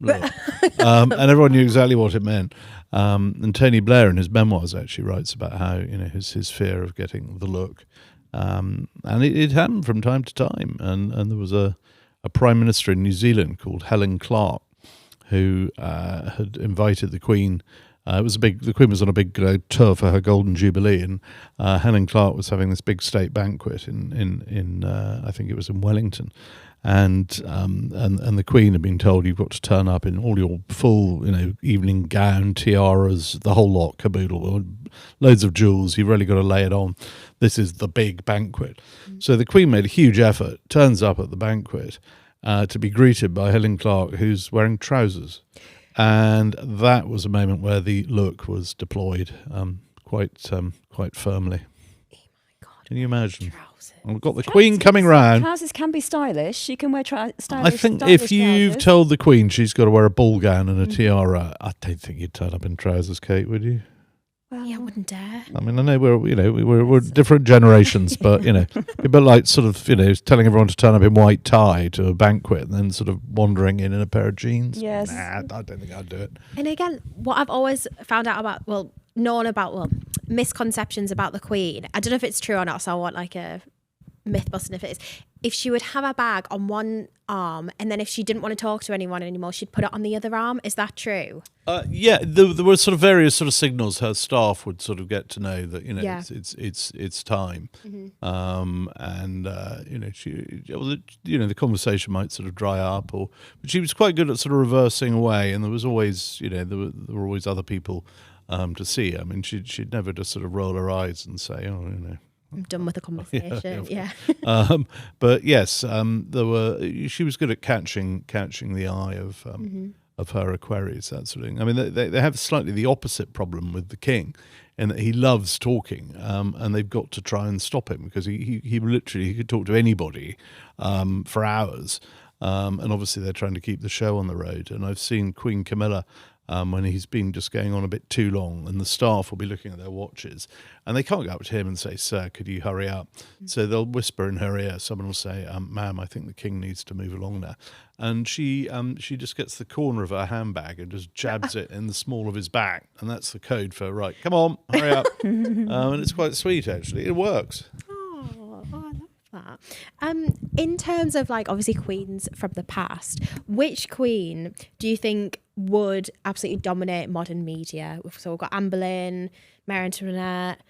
Speaker 2: look. And everyone knew exactly what it meant. And Tony Blair in his memoirs actually writes about how his fear of getting the look, and it happened from time to time. And there was a prime minister in New Zealand called Helen Clark, who had invited the Queen. The Queen was on a big tour for her Golden Jubilee, and Helen Clark was having this big state banquet in I think it was in Wellington, and the Queen had been told, you've got to turn up in all your full evening gown, tiaras, the whole lot, caboodle, loads of jewels. You've really got to lay it on. This is the big banquet. So the Queen made a huge effort, turns up at the banquet to be greeted by Helen Clark, who's wearing trousers. And that was a moment where the look was deployed quite firmly.
Speaker 1: Oh my God.
Speaker 2: Can you imagine?
Speaker 1: Trousers.
Speaker 2: We've got the Queen coming round.
Speaker 3: Trousers can be stylish. She can wear stylish.
Speaker 2: I think
Speaker 3: stylish
Speaker 2: if you've
Speaker 3: trousers.
Speaker 2: told the Queen she's got to wear a ball gown and a tiara, I don't think you'd turn up in trousers, Kate, would you?
Speaker 3: Well,
Speaker 1: Yeah, I wouldn't dare.
Speaker 2: I mean, I know we're different generations, but a bit like sort of telling everyone to turn up in white tie to a banquet and then sort of wandering in a pair of jeans.
Speaker 3: Yes.
Speaker 2: Nah, I don't think I'd do it.
Speaker 1: And again, what I've always found out about, misconceptions about the Queen. I don't know if it's true or not, so I want like a myth busting if it is. If she would have her bag on one arm, and then if she didn't want to talk to anyone anymore, she'd put it on the other arm. Is that true?
Speaker 2: Yeah, there were sort of various sort of signals her staff would sort of get to know that
Speaker 1: Yeah.
Speaker 2: it's time,
Speaker 1: Mm-hmm.
Speaker 2: the conversation might sort of dry up, but she was quite good at sort of reversing away, and there was always there were always other people to see. I mean, she'd never just sort of roll her eyes and say,
Speaker 1: I'm done with the conversation. Yeah.
Speaker 2: but yes, she was good at catching the eye of her equerries, that sort of thing. I mean, they have slightly the opposite problem with the king, in that he loves talking, and they've got to try and stop him because he literally could talk to anybody for hours, and obviously they're trying to keep the show on the road. And I've seen Queen Camilla. When he's been just going on a bit too long, and the staff will be looking at their watches, and they can't go up to him and say, "Sir, could you hurry up?" So they'll whisper in her ear. Someone will say, "Ma'am, I think the king needs to move along now," and she just gets the corner of her handbag and just jabs it in the small of his back, and that's the code for right. Come on, hurry up, and it's quite sweet actually. It works.
Speaker 1: Oh, I love that. In terms of obviously queens from the past, which queen do you think would absolutely dominate modern media? So we've got Anne Boleyn, Mary Antoinette,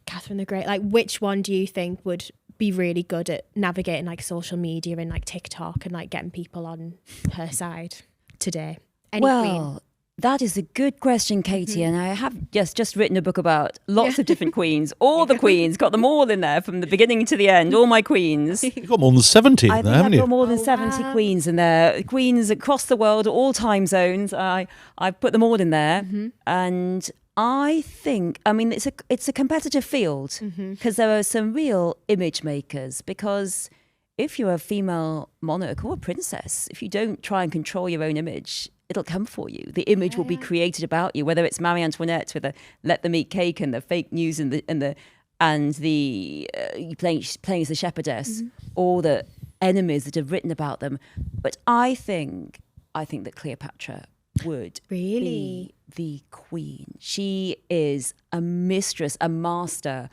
Speaker 1: Catherine the Great. Which one do you think would be really good at navigating social media and TikTok and getting people on her side today? Any queen?
Speaker 3: That is a good question, Katie, and I have just written a book about lots of different queens, all the queens, got them all in there from the beginning to the end, all my queens.
Speaker 2: You've got more than 70 in there, haven't
Speaker 3: I've
Speaker 2: you?
Speaker 3: got more than 70 queens in there, queens across the world, all time zones. I've put them all in there, and I think, it's a competitive field because there are some real image makers. Because if you're a female monarch or a princess, if you don't try and control your own image, it'll come for you. The image will be created about you, whether it's Marie Antoinette with the "let them eat cake" and the fake news and the playing as the shepherdess, or the enemies that have written about them. But I think that Cleopatra would be the queen. She is a mistress, a master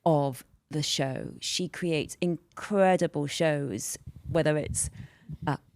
Speaker 3: of the show. She creates incredible shows, whether it's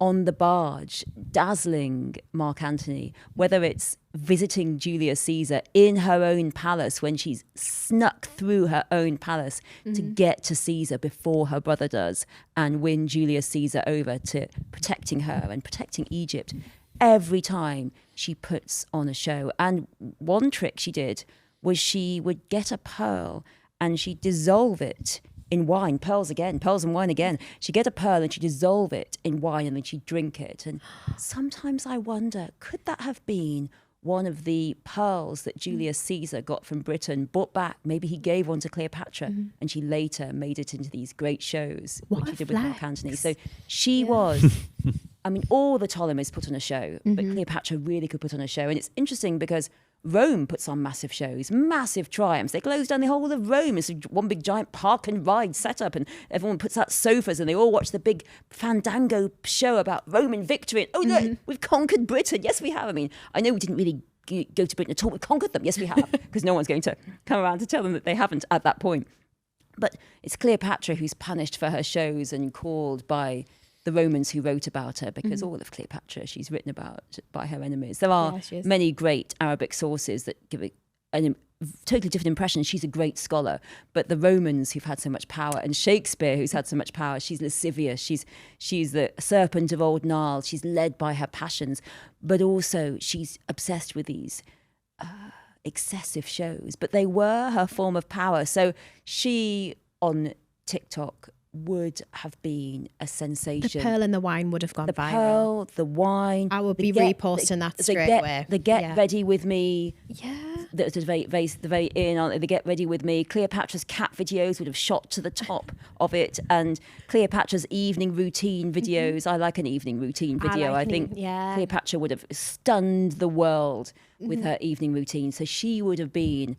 Speaker 3: on the barge, dazzling Mark Antony, whether it's visiting Julius Caesar in her own palace when she's snuck through her own palace to get to Caesar before her brother does and win Julius Caesar over to protecting her and protecting Egypt. Every time she puts on a show. And one trick she did was she would get a pearl and she'd dissolve it in wine, pearls and wine again. She'd get a pearl and she'd dissolve it in wine and then she'd drink it. And sometimes I wonder, could that have been one of the pearls that Julius Caesar got from Britain, brought back? Maybe he gave one to Cleopatra and she later made it into these great shows, which she did with Mark Antony. So she was, I mean, all the Ptolemies put on a show, but Cleopatra really could put on a show. And it's interesting because Rome puts on massive shows, massive triumphs. They close down the whole of Rome. It's one big giant park and ride setup, and everyone puts out sofas and they all watch the big fandango show about Roman victory. And, oh, look, we've conquered Britain. Yes, we have. I mean, I know we didn't really go to Britain at all. We conquered them. Yes, we have, because no one's going to come around to tell them that they haven't at that point. But it's Cleopatra who's punished for her shows and called by the Romans who wrote about her, because all of Cleopatra she's written about by her enemies. There are many great Arabic sources that give a totally different impression. She's a great scholar, but the Romans who've had so much power, and Shakespeare who's had so much power, she's lascivious, she's the serpent of old Nile, she's led by her passions, but also she's obsessed with these excessive shows, but they were her form of power. So she on TikTok would have been a sensation.
Speaker 1: The pearl and the wine would have gone viral.
Speaker 3: The pearl, the wine.
Speaker 1: I would be reposting that straight away.
Speaker 3: The get ready with me.
Speaker 1: Yeah.
Speaker 3: The very in on the get ready with me. Cleopatra's cat videos would have shot to the top of it, and Cleopatra's evening routine videos. I like an evening routine video. I think Cleopatra would have stunned the world with her evening routine. So she would have been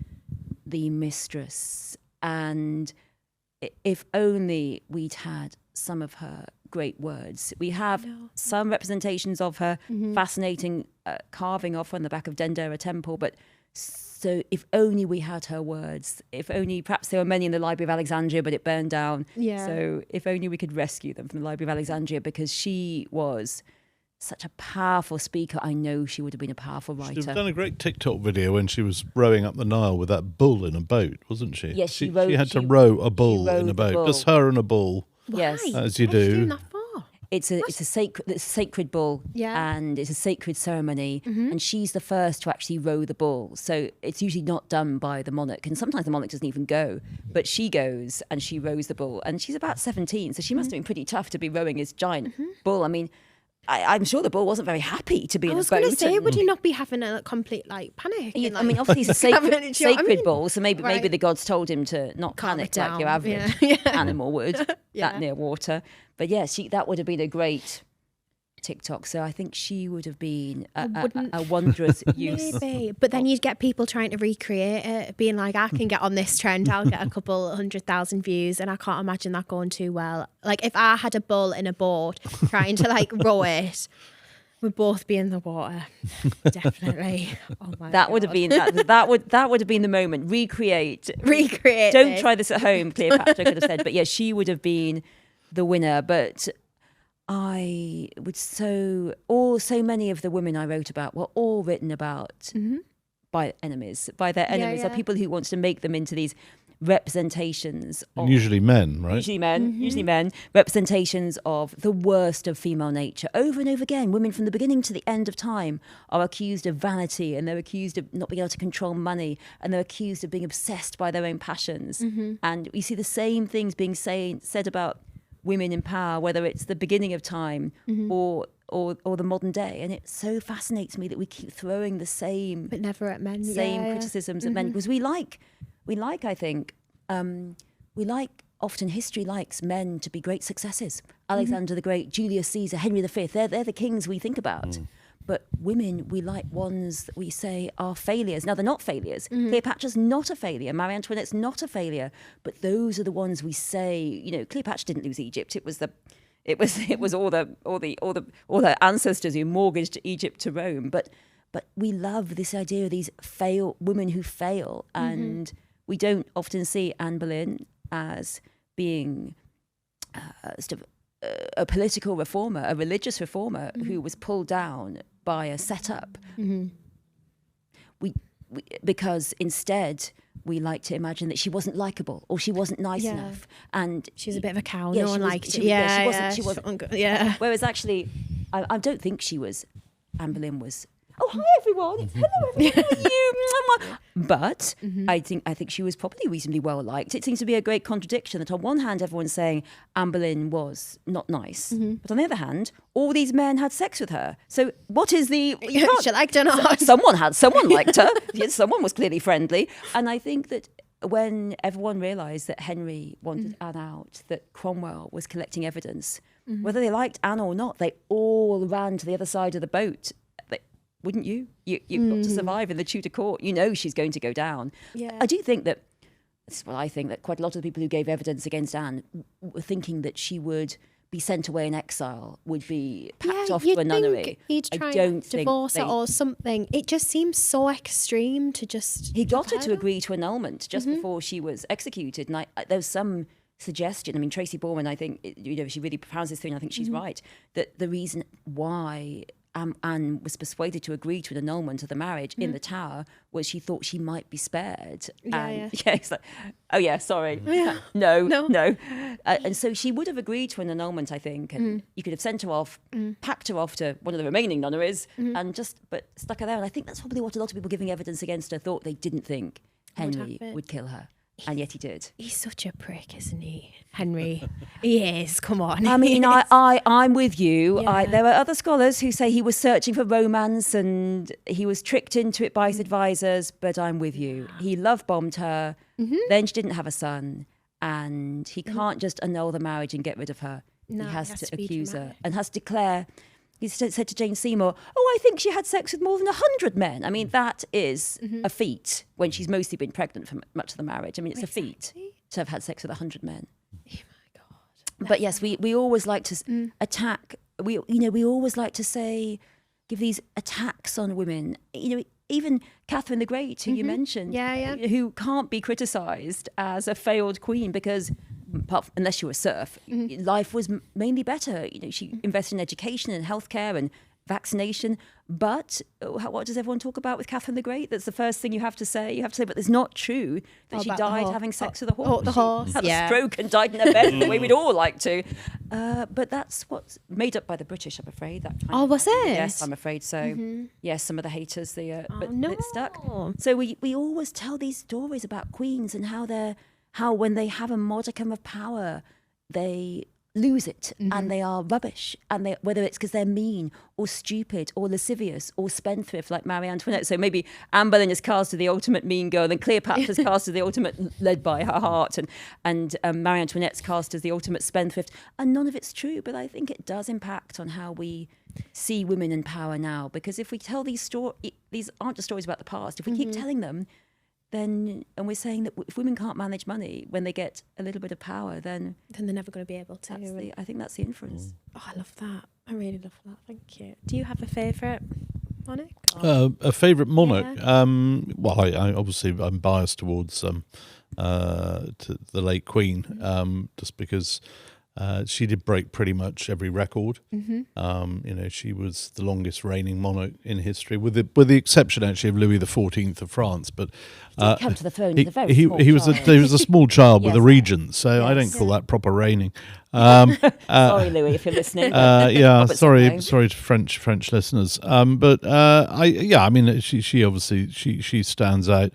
Speaker 3: the mistress, and if only we'd had some of her great words. We have some representations of her, fascinating carving of her on the back of Dendera Temple, but so if only we had her words, if only, perhaps there were many in the Library of Alexandria, but it burned down. Yeah. So if only we could rescue them from the Library of Alexandria, because she was such a powerful speaker. I know she would have been a powerful writer.
Speaker 2: She'd have done a great TikTok video when she was rowing up the Nile with that bull in a boat, wasn't she?
Speaker 3: Yes, she
Speaker 2: had to row a bull in a boat. Just her and a bull.
Speaker 3: Yes,
Speaker 2: as you do.
Speaker 3: It's a sacred bull, and it's a sacred ceremony, and she's the first to actually row the bull. So it's usually not done by the monarch, and sometimes the monarch doesn't even go, but she goes and she rows the bull, and she's about 17, so she must have been pretty tough to be rowing this giant bull. I mean, I'm sure the bull wasn't very happy to be in a boat.
Speaker 1: I was going to say, would he not be having a complete panic?
Speaker 3: I mean, obviously it's a sacred bull, so maybe the gods told him to not panic like your average animal would that near water. But yes, that would have been a great TikTok. So I think she would have been a wondrous use.
Speaker 1: Maybe. But then you'd get people trying to recreate it, being like, I can get on this trend, I'll get a couple 100,000 views, and I can't imagine that going too well. Like if I had a bull in a boat trying to like row it, we'd both be in the water. Definitely. Oh my
Speaker 3: that
Speaker 1: God.
Speaker 3: Would have been that would have been the moment. Recreate. Don't try this at home, Cleopatra could have said. But yeah, she would have been the winner. But I would so many of the women I wrote about were all written about by their enemies, or people who want to make them into these representations of,
Speaker 2: usually men, right?
Speaker 3: Usually men, representations of the worst of female nature. Over and over again, women from the beginning to the end of time are accused of vanity, and they're accused of not being able to control money, and they're accused of being obsessed by their own passions. And we see the same things being said about women in power, whether it's the beginning of time or the modern day. And it so fascinates me that we keep throwing the same,
Speaker 1: but never at men,
Speaker 3: criticisms at men, because we like, I think, often history likes men to be great successes. Alexander the Great, Julius Caesar, Henry V, they're the kings we think about. But women, we like ones that we say are failures. Now, they're not failures. Cleopatra's not a failure. Marie Antoinette's not a failure. But those are the ones we say, Cleopatra didn't lose Egypt. It was all her ancestors who mortgaged Egypt to Rome. But we love this idea of these women who fail. And we don't often see Anne Boleyn as being a political reformer, a religious reformer who was pulled down by a setup. We because instead we like to imagine that she wasn't likable or she wasn't nice enough, and
Speaker 1: she was a bit of a cow. No one liked it.
Speaker 3: She wasn't. Whereas actually, I don't think she was. Anne Boleyn was Oh, hi everyone! It's hello everyone. You. But I think she was probably reasonably well liked. It seems to be a great contradiction that on one hand everyone's saying Anne Boleyn was not nice, but on the other hand, all these men had sex with her. So what is the?
Speaker 1: She liked her not.
Speaker 3: Someone liked her. Yes, someone was clearly friendly, and I think that when everyone realised that Henry wanted Anne out, that Cromwell was collecting evidence, whether they liked Anne or not, they all ran to the other side of the boat. Wouldn't you? You've got to survive in the Tudor court. You know she's going to go down.
Speaker 1: Yeah.
Speaker 3: I do think that, this is what I think, that quite a lot of the people who gave evidence against Anne were thinking that she would be sent away in exile, would be packed off to a nunnery.
Speaker 1: He'd try and divorce her or something. It just seems so extreme to just...
Speaker 3: He got her to agree to annulment just before she was executed. And there was some suggestion, I mean, Tracy Borman, I think, she really propounds this thing, I think she's right, that the reason why... Anne was persuaded to agree to an annulment of the marriage in the Tower was she thought she might be spared. It's like, oh yeah, sorry. No. And so she would have agreed to an annulment, I think, and you could have sent her off, packed her off to one of the remaining nunneries, but stuck her there. And I think that's probably what a lot of people giving evidence against her thought. They didn't think Henry would kill her. And yet he did.
Speaker 1: He's such a prick, isn't he, Henry? He is. Come on.
Speaker 3: I mean, I'm with you.
Speaker 1: Yeah.
Speaker 3: There are other scholars who say he was searching for romance and he was tricked into it by his advisors. But I'm with you. He love bombed her. Then she didn't have a son, and he can't just annul the marriage and get rid of her.
Speaker 1: No,
Speaker 3: he has to
Speaker 1: be
Speaker 3: accuse her
Speaker 1: dramatic.
Speaker 3: and has to declare. He said to Jane Seymour, "Oh, I think she had sex with more than 100 men." I mean, that is a feat when she's mostly been pregnant for much of the marriage. I mean, it's a feat to have had sex with 100 men.
Speaker 1: Oh my God.
Speaker 3: But yes, we always like to attack. We always like to say, give these attacks on women. Even Catherine the Great, who you mentioned, who can't be criticised as a failed queen because, unless you were a serf, life was mainly better. She invested in education and healthcare and vaccination. But what does everyone talk about with Catherine the Great? That's the first thing you have to say. You have to say, but it's not true that she died having sex with a horse.
Speaker 1: Oh, the horse.
Speaker 3: She had a stroke and died in her bed the way we'd all like to. But that's what's made up by the British, I'm afraid. That kind
Speaker 1: was it?
Speaker 3: Yes, I'm afraid so. Yes, some of the haters, but it stuck.
Speaker 1: No.
Speaker 3: So we always tell these stories about queens and how when they have a modicum of power, they lose it and they are rubbish, and whether it's because they're mean or stupid or lascivious or spendthrift like Marie Antoinette. So maybe Anne Boleyn is cast as the ultimate mean girl, and Cleopatra's cast as the ultimate led by her heart, and Marie Antoinette's cast as the ultimate spendthrift, and none of it's true. But I think it does impact on how we see women in power now, because if we tell these stories, these aren't just stories about the past. If we keep telling them, and we're saying that if women can't manage money when they get a little bit of power, then
Speaker 1: they're never going to be able to.
Speaker 3: I think that's the inference.
Speaker 1: Oh, I love that. I really love that. Thank you. Do you have a favourite monarch?
Speaker 2: A favourite monarch? Yeah. Well, I obviously I'm biased towards to the late Queen, just because she did break pretty much every record. She was the longest reigning monarch in history, with the exception actually of Louis XIV of France. But
Speaker 3: come to the throne.
Speaker 2: He was a small child with a regent, so I don't call that proper reigning.
Speaker 3: Sorry, Louis, if you're listening.
Speaker 2: Sorry to French listeners. She obviously she stands out.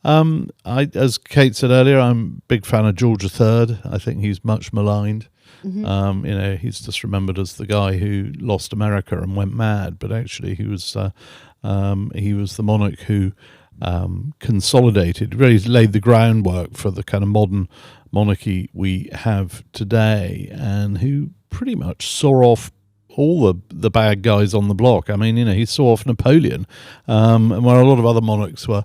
Speaker 2: As Kate said earlier, I'm a big fan of George III. I think he's much maligned. He's just remembered as the guy who lost America and went mad, but actually he was the monarch who consolidated, really laid the groundwork for the kind of modern monarchy we have today, and who pretty much saw off all the bad guys on the block. I mean, he saw off Napoleon, and where a lot of other monarchs were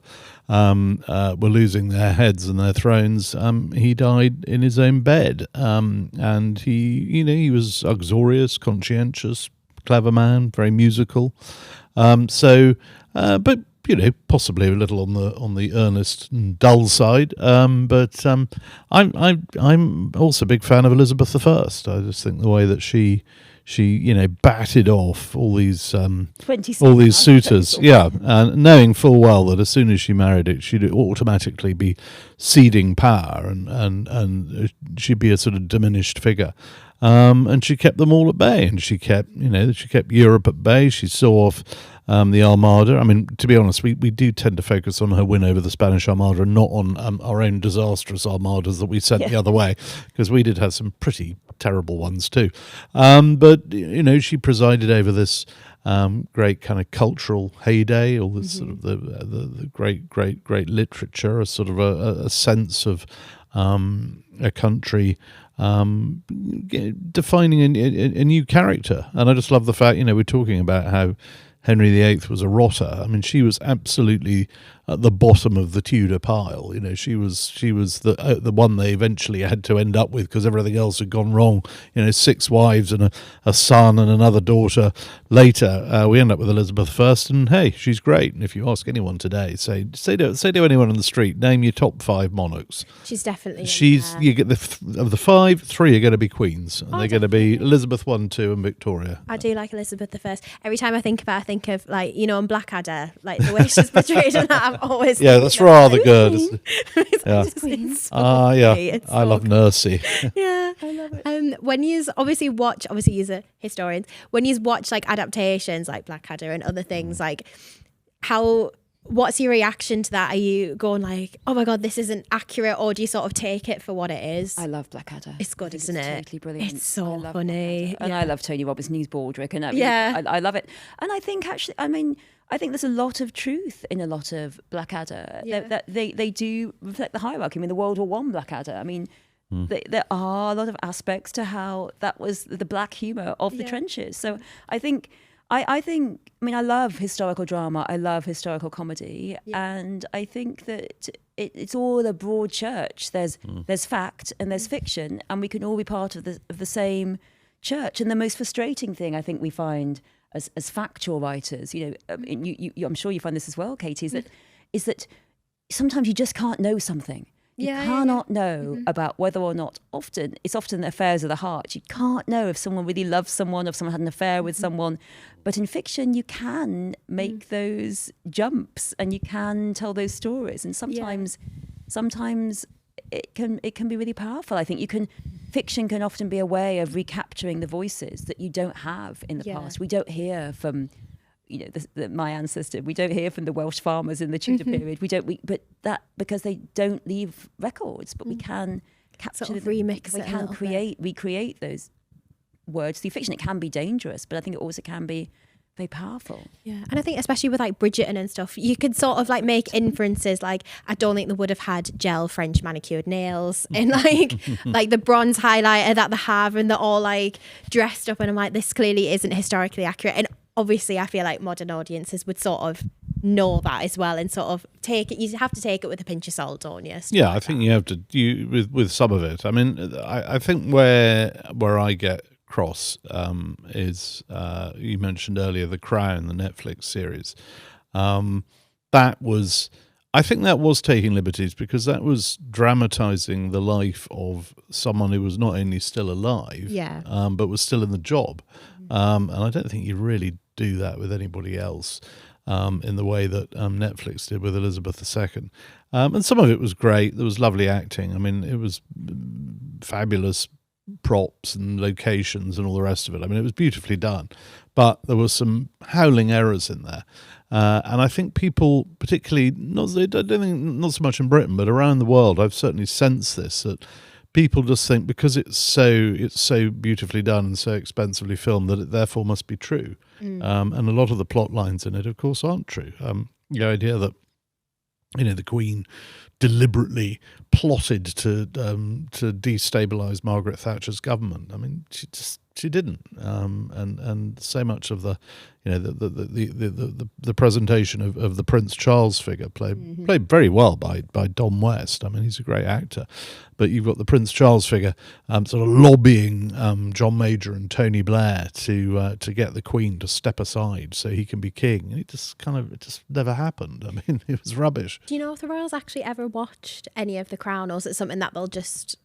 Speaker 2: losing their heads and their thrones, he died in his own bed, and he was uxorious, conscientious, clever man, very musical. But possibly a little on the earnest and dull side. But I'm also a big fan of Elizabeth I. I just think the way that she batted off all these suitors, and knowing full well that as soon as she married it, she'd automatically be ceding power, and she'd be a sort of diminished figure. and she kept them all at bay, and she kept Europe at bay. She saw off the Armada. I mean, to be honest, we do tend to focus on her win over the Spanish Armada and not on our own disastrous armadas that we sent the other way, because we did have some pretty terrible ones too. But she presided over this great kind of cultural heyday, all this sort of the great literature, a sort of a sense of a country defining a new character. And I just love the fact, we're talking about how Henry VIII was a rotter. I mean, she was absolutely at the bottom of the Tudor pile. She was the one they eventually had to end up with because everything else had gone wrong. 6 wives and a son and another daughter. Later, we end up with Elizabeth I, and hey, she's great. And if you ask anyone today, say to anyone on the street, name your top 5 monarchs.
Speaker 1: She's definitely.
Speaker 2: You get of the 5, 3 are going to be queens, and they're going to be Elizabeth I, 2, and Victoria.
Speaker 1: I do like Elizabeth I. Every time I think of her, I think of in Blackadder, like the way she's portrayed in that. I'm always
Speaker 2: that's rather good. Isn't it?
Speaker 1: It's
Speaker 2: I love Nursey.
Speaker 1: Yeah, I love it. When you obviously you're a historian, when you watch like adaptations like Blackadder and other things, like what's your reaction to that? Are you going like, oh my God, this isn't accurate, or do you sort of take it for what it is?
Speaker 3: I love Blackadder.
Speaker 1: It's good, isn't it?
Speaker 3: Totally brilliant.
Speaker 1: It's so funny.
Speaker 3: And I love Tony Robbins and he's Baldrick. And I love it. And I think actually, I think there's a lot of truth in a lot of Blackadder. That they do reflect the hierarchy. I mean, the World War I Blackadder. I mean, there are a lot of aspects to how that was the black humour of the trenches. So I think, I love historical drama. I love historical comedy, and I think that it's all a broad church. There's fact and there's fiction, and we can all be part of the same church. And the most frustrating thing I think we find as factual writers, I'm sure you find this as well, Katie, is that sometimes you just can't know something. You cannot know about whether or not, it's often affairs of the heart. You can't know if someone really loves someone, if someone had an affair with someone. But in fiction, you can make those jumps and you can tell those stories. And sometimes it can be really powerful. I think fiction can often be a way of recapturing the voices that you don't have in the past. We don't hear from my ancestor. We don't hear from the Welsh farmers in the Tudor period. But that because they don't leave records. But we can capture
Speaker 1: sort of remix.
Speaker 3: We can recreate those words through fiction. It can be dangerous, but I think it also can be very powerful. Yeah,
Speaker 1: and I think especially with like Bridgerton and stuff, you could sort of like make inferences. Like, I don't think they would have had gel French manicured nails and like the bronze highlighter that they have, and they're all like dressed up. And I'm like, this clearly isn't historically accurate. And obviously, I feel like modern audiences would sort of know that as well, and sort of take it. You have to take it with a pinch of salt, don't you?
Speaker 2: Yeah, I think you have to. With some of it. I mean, I think where I get cross is you mentioned earlier The Crown, the Netflix series. I think that was taking liberties, because that was dramatizing the life of someone who was not only still alive, but was still in the job. And I don't think you really do that with anybody else in the way that Netflix did with Elizabeth II. And some of it was great. There was lovely acting. I mean, it was fabulous props and locations and all the rest of it. I mean, it was beautifully done, but there were some howling errors in there. And I think people, particularly, not so much in Britain, but around the world, I've certainly sensed this, that people just think because it's so beautifully done and so expensively filmed that it therefore must be true. And a lot of the plot lines in it, of course, aren't true. The idea that the Queen deliberately plotted to destabilise Margaret Thatcher's government. I mean, she didn't. And so much of the presentation of the Prince Charles figure played very well by Don West. I mean, he's a great actor. But you've got the Prince Charles figure sort of lobbying John Major and Tony Blair to get the Queen to step aside so he can be king. And it just never happened. I mean, it was rubbish.
Speaker 1: Do you know if the royals actually ever watched any of The Crown, or is it something that they'll just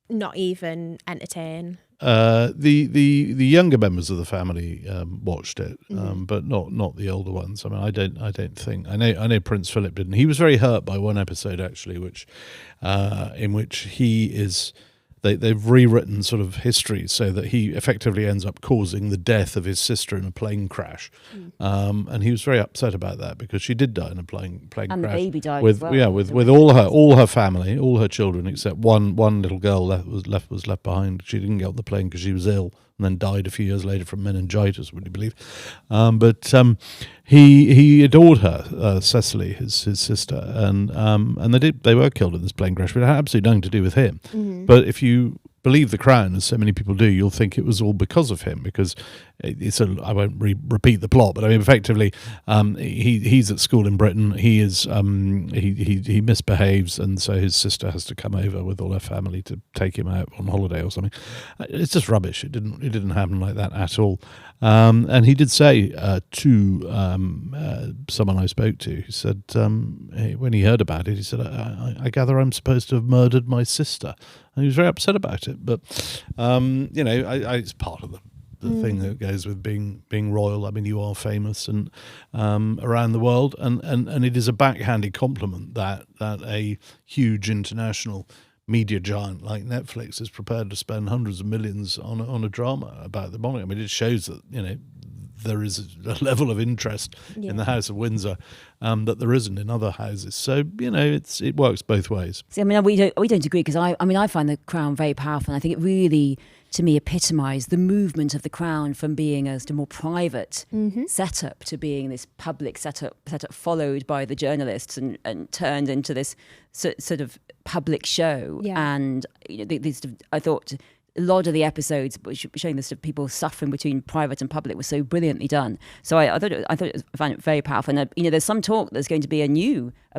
Speaker 1: not even entertain?
Speaker 2: The younger members of the family watched it, but not the older ones. I mean, I don't think. I know Prince Philip didn't. He was very hurt by one episode actually, in which he is. they've rewritten sort of history so that he effectively ends up causing the death of his sister in a plane crash, and he was very upset about that because she did die in a plane crash.
Speaker 3: And the baby died
Speaker 2: with
Speaker 3: as well.
Speaker 2: with all her family, all her children except one little girl was left behind. She didn't get on the plane because she was ill and then died a few years later from meningitis, would you believe? But he adored her, Cecily, his sister, and they were killed in this plane crash, but it had absolutely nothing to do with him. But if you believe the Crown, as so many people do, you'll think it was all because of him, because I won't repeat the plot, but I mean, effectively, he's at school in Britain. He misbehaves, and so his sister has to come over with all her family to take him out on holiday or something. It's just rubbish. It didn't happen like that at all. And he did say to someone I spoke to, he said, when he heard about it, he said, I gather I'm supposed to have murdered my sister. And he was very upset about it. But, it's part of the thing that goes with being royal. I mean, you are famous and around the world. And it is a backhanded compliment that a huge international media giant like Netflix is prepared to spend hundreds of millions on a drama about the monarch. I mean, it shows that, there is a level of interest in the House of Windsor that there isn't in other houses. So, it works both ways.
Speaker 3: See, I mean, we don't agree, because I find the Crown very powerful, and I think it really, to me, epitomised the movement of the Crown from being a more private setup to being this public setup followed by the journalists and turned into this sort of public show.
Speaker 1: Yeah.
Speaker 3: And I thought a lot of the episodes showing the sort of people suffering between private and public was so brilliantly done. So I found it very powerful. And there's some talk there's going to be a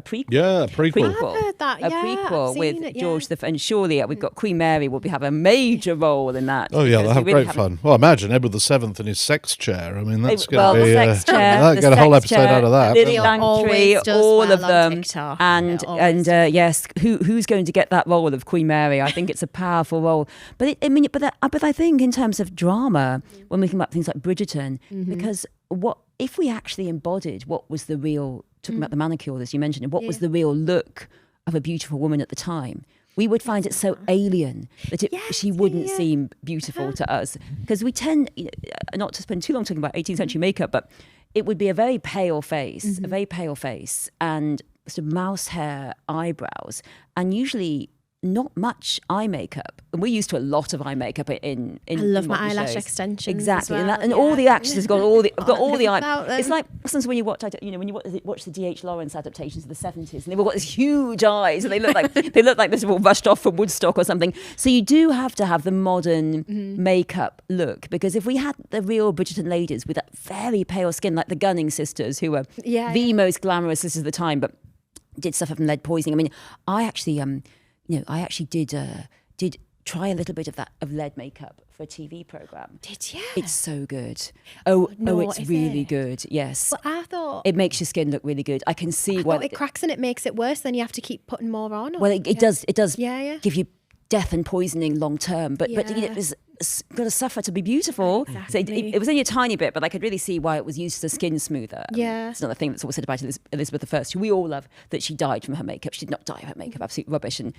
Speaker 3: prequel.
Speaker 2: Yeah, a prequel.
Speaker 1: I've heard that.
Speaker 3: A prequel with George the, and surely we've got Queen Mary will have a major role in that.
Speaker 2: Oh yeah, they'll have great fun. Well, imagine Edward VII in his sex chair. I mean, that's going to be
Speaker 3: the sex chair,
Speaker 2: that'll get a whole episode out of that.
Speaker 3: Lily Langtry, all of them, and
Speaker 1: yes,
Speaker 3: who's going to get that role of Queen Mary? I think it's a powerful role. But I think in terms of drama, when we think about things like Bridgerton, because what if we actually embodied what was the real, talking about the manicure as you mentioned, and what was the real look of a beautiful woman at the time, we would find it so alien that she wouldn't seem beautiful to us, because we tend not to spend too long talking about 18th century makeup, but it would be a very pale face, and sort of mouse hair, eyebrows, and usually not much eye makeup. And we're used to a lot of eye makeup in
Speaker 1: I love my eyelash extensions.
Speaker 3: Exactly.
Speaker 1: As well.
Speaker 3: And all the actresses have got all the eye.
Speaker 1: Them.
Speaker 3: It's like sometimes when you watch the D.H. Lawrence adaptations of the 70s, and they've all got these huge eyes, and they look like they're all rushed off from Woodstock or something. So you do have to have the modern makeup look, because if we had the real Bridgerton ladies with that very pale skin, like the Gunning sisters, who were the most glamorous sisters of the time, but did suffer from lead poisoning. I mean, I actually did try a little bit of lead makeup for a TV program.
Speaker 1: Did you?
Speaker 3: It's so good. It's really good. Yes.
Speaker 1: But I thought
Speaker 3: it makes your skin look really good. I can see why
Speaker 1: it cracks and it makes it worse. Then you have to keep putting more on.
Speaker 3: Well, it does. It does.
Speaker 1: Yeah.
Speaker 3: Give you death and poisoning long term. But it's got to suffer to be beautiful.
Speaker 1: Exactly.
Speaker 3: So it was only a tiny bit, but I could really see why it was used as a skin smoother.
Speaker 1: Yeah.
Speaker 3: It's another thing that's always said about Elizabeth I, who we all love, that she died from her makeup. She did not die of her makeup. Absolute rubbish. And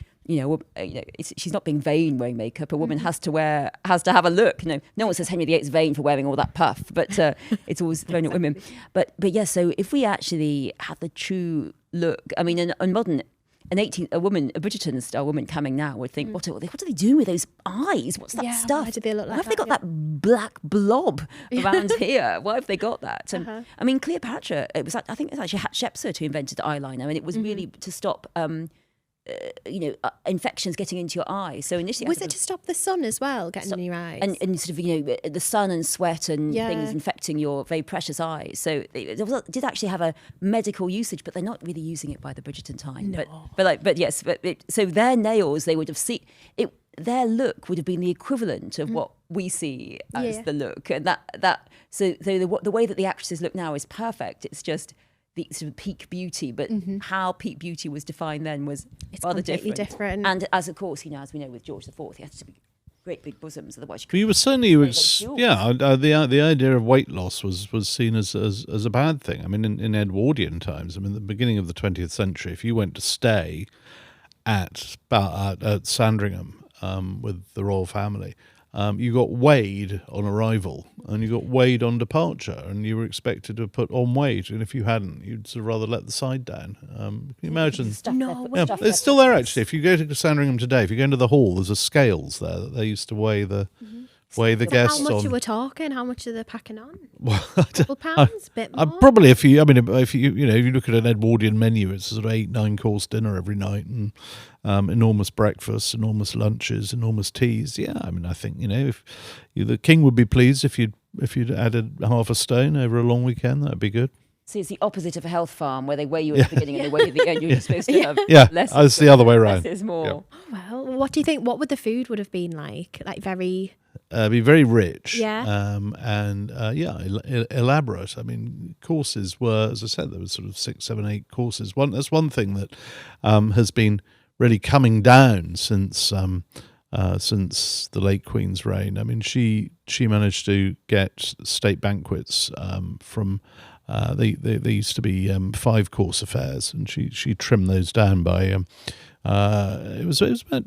Speaker 3: she's not being vain wearing makeup. A woman has to have a look. No one says Henry VIII's vain for wearing all that puff, but it's always thrown at women. But yeah. So if we actually had the true look, I mean, in modern. A Bridgerton style woman coming now would think, what are they doing with those eyes? What's that stuff?
Speaker 1: Why do they look like
Speaker 3: why have they got that black blob around here? Why have they got that? And I mean, Cleopatra, I think it was actually Hatshepsut who invented eyeliner, and it was really to stop infections getting into your eyes. So initially,
Speaker 1: was it to stop the sun as well getting in your eyes,
Speaker 3: and sort of the sun and sweat and things infecting your very precious eyes. So it did actually have a medical usage, but they're not really using it by the Bridgerton time. No. So their nails, they would have seen it. Their look would have been the equivalent of what we see as the look, and so the way that the actresses look now is perfect. It's just the sort of peak beauty, but how peak beauty was defined then was rather different. And as of course, as we know with George IV, he had to be great big bosoms, otherwise
Speaker 2: you were certainly the idea of weight loss was seen as a bad thing. I mean, in Edwardian times, I mean, the beginning of the 20th century, if you went to stay at Sandringham, with the royal family. You got weighed on arrival and you got weighed on departure, and you were expected to put on weight. And if you hadn't, you'd sort of rather let the side down. Can you imagine? Yeah, it's still there actually. If you go to Sandringham today, if you go into the hall, there's a scales there that they used to weigh the guests on.
Speaker 1: How much you were talking? How much are they packing on?
Speaker 2: Well,
Speaker 1: A couple pounds, bit more.
Speaker 2: probably if you if you look at an Edwardian menu, it's a sort of 8-9 course dinner every night, and enormous breakfasts, enormous lunches, enormous teas. Yeah, I mean, I think if the king would be pleased if you'd added half a stone over a long weekend. That'd be good.
Speaker 3: See, it's the opposite of a health farm where they weigh you at the beginning and they weigh you at the end. You're supposed to have less.
Speaker 2: It's the other way around.
Speaker 3: Less is more.
Speaker 2: Yeah.
Speaker 1: Oh, well, what do you think? What would the food would have been like? Like very...
Speaker 2: Be very rich,
Speaker 1: Yeah.
Speaker 2: Elaborate. I mean, courses were, as I said, there was sort of 6, 7, 8 courses. That's one thing that has been really coming down since the late Queen's reign. I mean, she managed to get state banquets from. They used to be 5-course affairs, and she trimmed those down by. It was about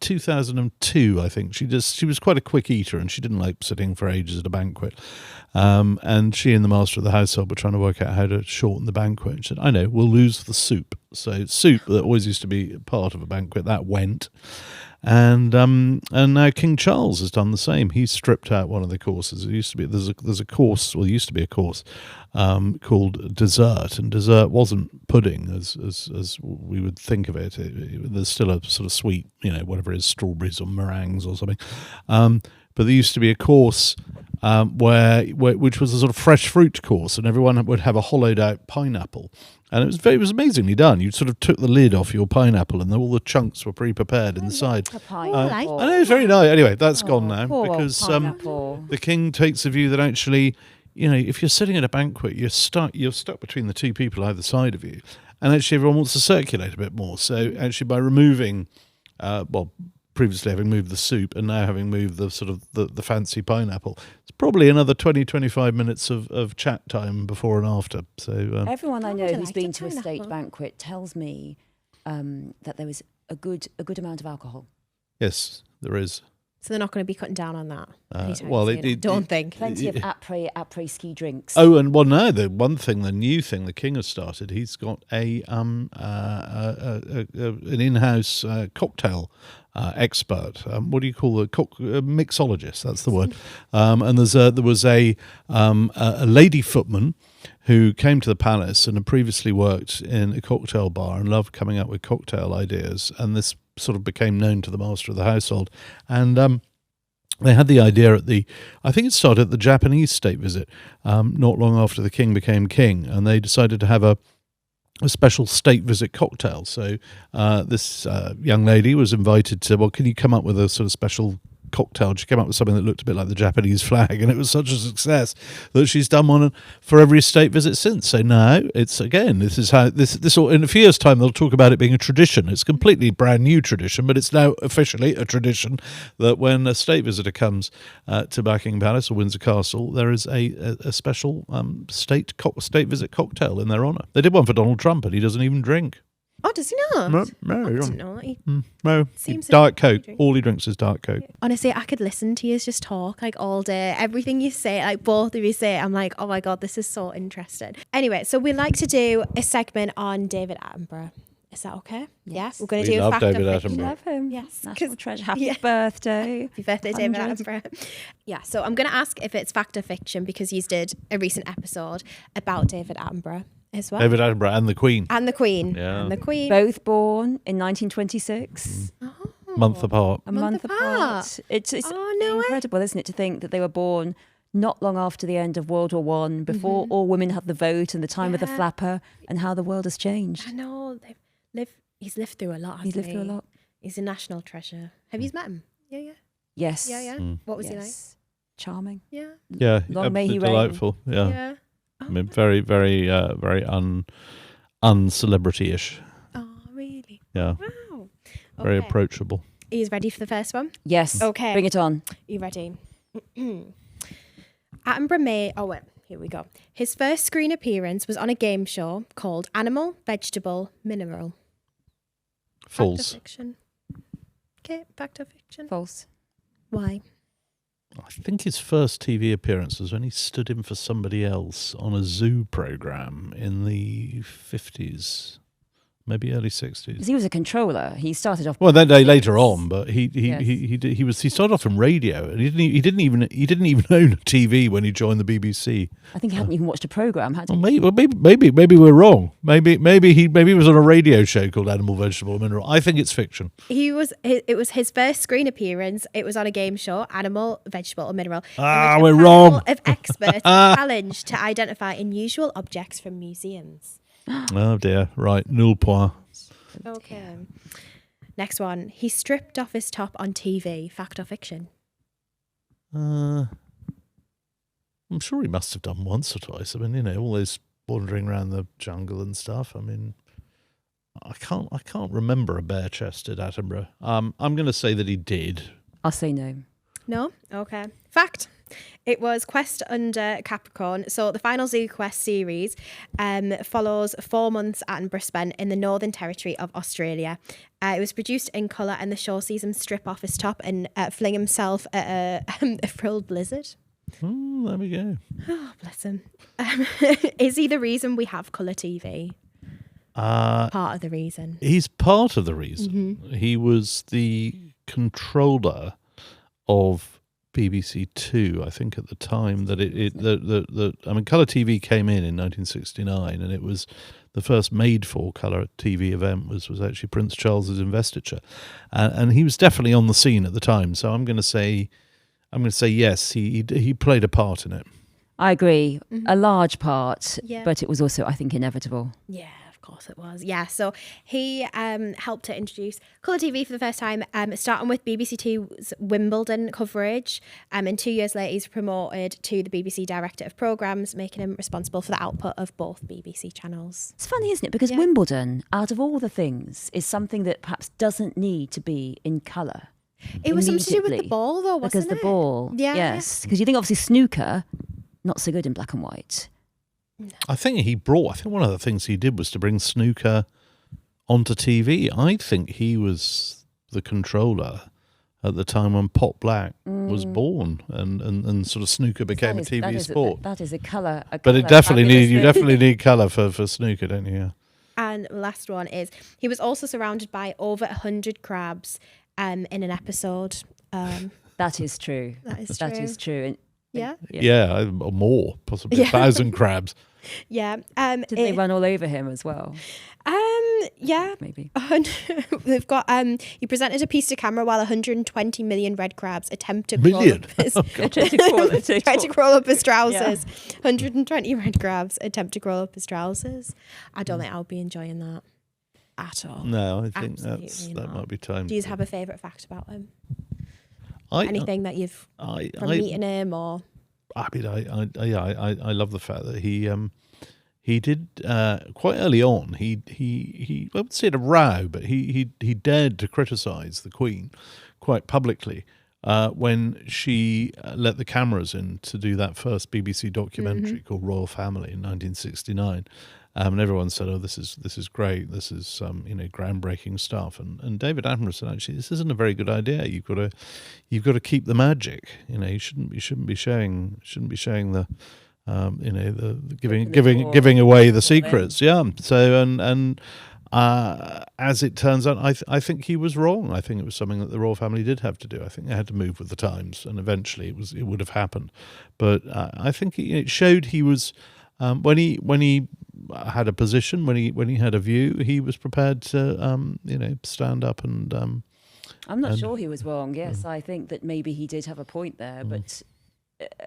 Speaker 2: 2002, I think. She was quite a quick eater, and she didn't like sitting for ages at a banquet. And she and the master of the household were trying to work out how to shorten the banquet. And she said, "I know, we'll lose the soup." So soup that always used to be part of a banquet, that went. And now King Charles has done the same. He's stripped out one of the courses. It used to be there's a course. Well, there used to be a course called dessert, and dessert wasn't pudding as we would think of it. There's still a sort of sweet, whatever it is, strawberries or meringues or something. But there used to be a course which was a sort of fresh fruit course, and everyone would have a hollowed out pineapple. And it was amazingly done. You sort of took the lid off your pineapple, and all the chunks were pre-prepared inside.
Speaker 3: I
Speaker 2: I know, it's very nice. Anyway, that's gone now because the king takes the view that actually, if you're sitting at a banquet, you're stuck between the two people either side of you, and actually everyone wants to circulate a bit more. So actually, by removing, previously having moved the soup and now having moved the sort of the fancy pineapple, it's probably another 20-25 minutes of chat time before and after. So
Speaker 3: everyone I know who's
Speaker 1: like
Speaker 3: been
Speaker 1: the
Speaker 3: to a state
Speaker 1: pineapple.
Speaker 3: banquet tells me that there was a good amount of alcohol.
Speaker 2: yes, there is.
Speaker 1: So they're not going to be cutting down on that. anytime
Speaker 2: well,
Speaker 1: soon, I don't think.
Speaker 3: Plenty of après ski drinks.
Speaker 2: Oh, and no, the new thing the king has started. He's got an in-house cocktail expert. What do you call a mixologist? That's the word. And there was a lady footman who came to the palace and had previously worked in a cocktail bar and loved coming up with cocktail ideas. And this sort of became known to the master of the household. And they had the idea I think it started at the Japanese state visit, not long after the king became king. And they decided to have a special state visit cocktail. So this young lady was invited to, can you come up with a sort of special cocktail? She came up with something that looked a bit like the Japanese flag, and it was such a success that she's done one for every state visit since. So now it's, again, this is how this will, in a few years' time they'll talk about it being a tradition. It's a completely brand new tradition, but it's now officially a tradition that when a state visitor comes to Buckingham Palace or Windsor Castle, there is a special state visit cocktail in their honour. They did one for Donald Trump, and he doesn't even drink.
Speaker 1: Oh, does he not?
Speaker 2: No,
Speaker 1: I didn't know that.
Speaker 2: no.
Speaker 1: Seems
Speaker 2: Diet
Speaker 1: like
Speaker 2: Coke. All he drinks is Diet Coke.
Speaker 1: Honestly, I could listen to you just talk like all day. Everything you say, like both of you say, I'm like, oh my God, this is so interesting. Anyway, so we like to do a segment on David Attenborough. Is that okay?
Speaker 3: Yes.
Speaker 1: We're going to
Speaker 2: We
Speaker 1: do a
Speaker 2: love
Speaker 1: fact or
Speaker 2: David
Speaker 1: fiction.
Speaker 2: Attenborough.
Speaker 3: Love him.
Speaker 1: Yes.
Speaker 3: National treasure. Happy
Speaker 1: yeah.
Speaker 3: birthday.
Speaker 1: Happy birthday, David
Speaker 3: 100.
Speaker 1: Attenborough. Yeah, so I'm going to ask if it's fact or fiction because you did a recent episode about David Attenborough as well.
Speaker 2: David Attenborough and the Queen.
Speaker 1: And the Queen.
Speaker 2: Yeah.
Speaker 1: And the Queen.
Speaker 3: Both born in 1926.
Speaker 2: Month apart.
Speaker 3: A
Speaker 1: Month
Speaker 3: month
Speaker 1: apart.
Speaker 3: apart. It's
Speaker 1: Oh, no way.
Speaker 3: incredible, isn't it, to think that they were born not long after the end of World War One, before all women had the vote and the time of the
Speaker 1: Yeah.
Speaker 3: flapper, and how the world has changed.
Speaker 1: I know. He's lived through a lot, hasn't
Speaker 3: He's lived through a lot.
Speaker 1: He's a national treasure. Have you met him? Yeah.
Speaker 3: Yes.
Speaker 1: Yeah. What was he like?
Speaker 3: Yes. Charming.
Speaker 1: Yeah.
Speaker 2: Yeah,
Speaker 3: Long may he
Speaker 2: absolutely
Speaker 3: reign.
Speaker 2: delightful. Yeah.
Speaker 1: Yeah.
Speaker 2: I mean, very, very, very un-celebrity-ish.
Speaker 1: Oh, really?
Speaker 2: Yeah,
Speaker 1: Wow.
Speaker 2: very
Speaker 1: Okay.
Speaker 2: approachable.
Speaker 1: Are you ready for the first one?
Speaker 3: Yes.
Speaker 1: Okay.
Speaker 3: Bring it on.
Speaker 1: Are you ready? Attenborough made... Oh, wait. Here we go. His first screen appearance was on a game show called Animal, Vegetable, Mineral. Fact or
Speaker 2: False.
Speaker 1: fiction? Okay, fact or fiction?
Speaker 3: False.
Speaker 1: Why?
Speaker 2: I think his first TV appearance was when he stood in for somebody else on a zoo program in the 50s, maybe early 60s.
Speaker 3: Because he was a controller. He started off.
Speaker 2: Well, that day later on, but he
Speaker 3: Yes.
Speaker 2: started off in radio, and he didn't even own a TV when he joined the BBC.
Speaker 3: I think he hadn't even watched a program, had he?
Speaker 2: Maybe we're wrong. Maybe he was on a radio show called Animal, Vegetable, and Mineral. I think it's fiction.
Speaker 1: It was his first screen appearance. It was on a game show, Animal, Vegetable or Mineral.
Speaker 2: Ah,
Speaker 1: in which
Speaker 2: we're
Speaker 1: a panel
Speaker 2: wrong.
Speaker 1: of experts are challenged to identify unusual objects from museums.
Speaker 2: Oh dear. Right, nul point.
Speaker 1: Okay. Next one. He stripped off his top on TV. Fact or fiction?
Speaker 2: I'm sure he must have done once or twice. I mean, all those wandering around the jungle and stuff. I mean, I can't remember a bare-chested Attenborough. I'm going to say that he did.
Speaker 3: I'll say no.
Speaker 1: No? Okay. Fact. It was Quest under Capricorn. So the final Zoo Quest series follows 4 months at Attenborough spent in the Northern Territory of Australia. It was produced in colour, and the show sees him strip off his top and fling himself at a frilled lizard.
Speaker 2: There we go.
Speaker 1: Oh, bless him. Is he the reason we have colour TV? Part of the reason.
Speaker 2: He's part of the reason.
Speaker 1: Mm-hmm.
Speaker 2: He was the controller of BBC Two, I think, at the time that colour TV came in 1969, and it was the first made-for colour TV event was actually Prince Charles's investiture, and he was definitely on the scene at the time. So I'm going to say yes, he played a part in it.
Speaker 3: I agree. A large part,
Speaker 1: Yeah.
Speaker 3: but it was also, I think, inevitable.
Speaker 1: Yeah, of course it was. Yeah, so he helped to introduce colour TV for the first time, starting with BBC Two's Wimbledon coverage. And 2 years later, he's promoted to the BBC Director of Programmes, making him responsible for the output of both BBC channels.
Speaker 3: It's funny, isn't it? Because
Speaker 1: Yeah.
Speaker 3: Wimbledon, out of all the things, is something that perhaps doesn't need to be in colour.
Speaker 1: It was something to do with the
Speaker 3: Immediately.
Speaker 1: ball, though, wasn't
Speaker 3: Because
Speaker 1: it?
Speaker 3: the ball.
Speaker 1: Yeah.
Speaker 3: Yes. Because you think obviously snooker, not so good in black and white.
Speaker 2: I think one of the things he did was to bring snooker onto TV. I think he was the controller at the time when Pot Black was born, and sort of snooker became a TV sport.
Speaker 3: That is a colour.
Speaker 2: But you definitely need colour for snooker, don't you? Yeah.
Speaker 1: And last one is, he was also surrounded by over 100 crabs in an episode.
Speaker 3: That is true.
Speaker 1: That is
Speaker 3: That
Speaker 1: true.
Speaker 3: is true. And
Speaker 1: Yeah.
Speaker 2: Yeah, or more, possibly 1,000 crabs.
Speaker 1: Yeah.
Speaker 3: did they run all over him as well?
Speaker 1: Yeah.
Speaker 3: Maybe.
Speaker 1: They've got he presented a piece to camera while 120 million red crabs attempt to
Speaker 2: Million?
Speaker 1: try to crawl up his trousers. 120 red crabs attempt to crawl up his trousers. I don't think I'll be enjoying that at all.
Speaker 2: No, I think
Speaker 1: Absolutely
Speaker 2: that
Speaker 1: not.
Speaker 2: might be time.
Speaker 1: Do you have a favourite fact about him?
Speaker 2: I
Speaker 1: Anything that you've from meeting him or?
Speaker 2: I mean, I love the fact that he did quite early on. He I would say a row, but he dared to criticise the Queen quite publicly when she let the cameras in to do that first BBC documentary called Royal Family in 1969. And everyone said, "Oh, this is great. This is groundbreaking stuff." And David Attenborough said, "Actually, this isn't a very good idea. You've got to keep the magic. You shouldn't be showing the the giving away the secrets." Yeah. So as it turns out, I think he was wrong. I think it was something that the royal family did have to do. I think they had to move with the times, and eventually it would have happened. But I think it showed he was when he had a position, when he had a view, he was prepared to stand up and.
Speaker 3: I'm not sure he was wrong. Yes, I think that maybe he did have a point there, but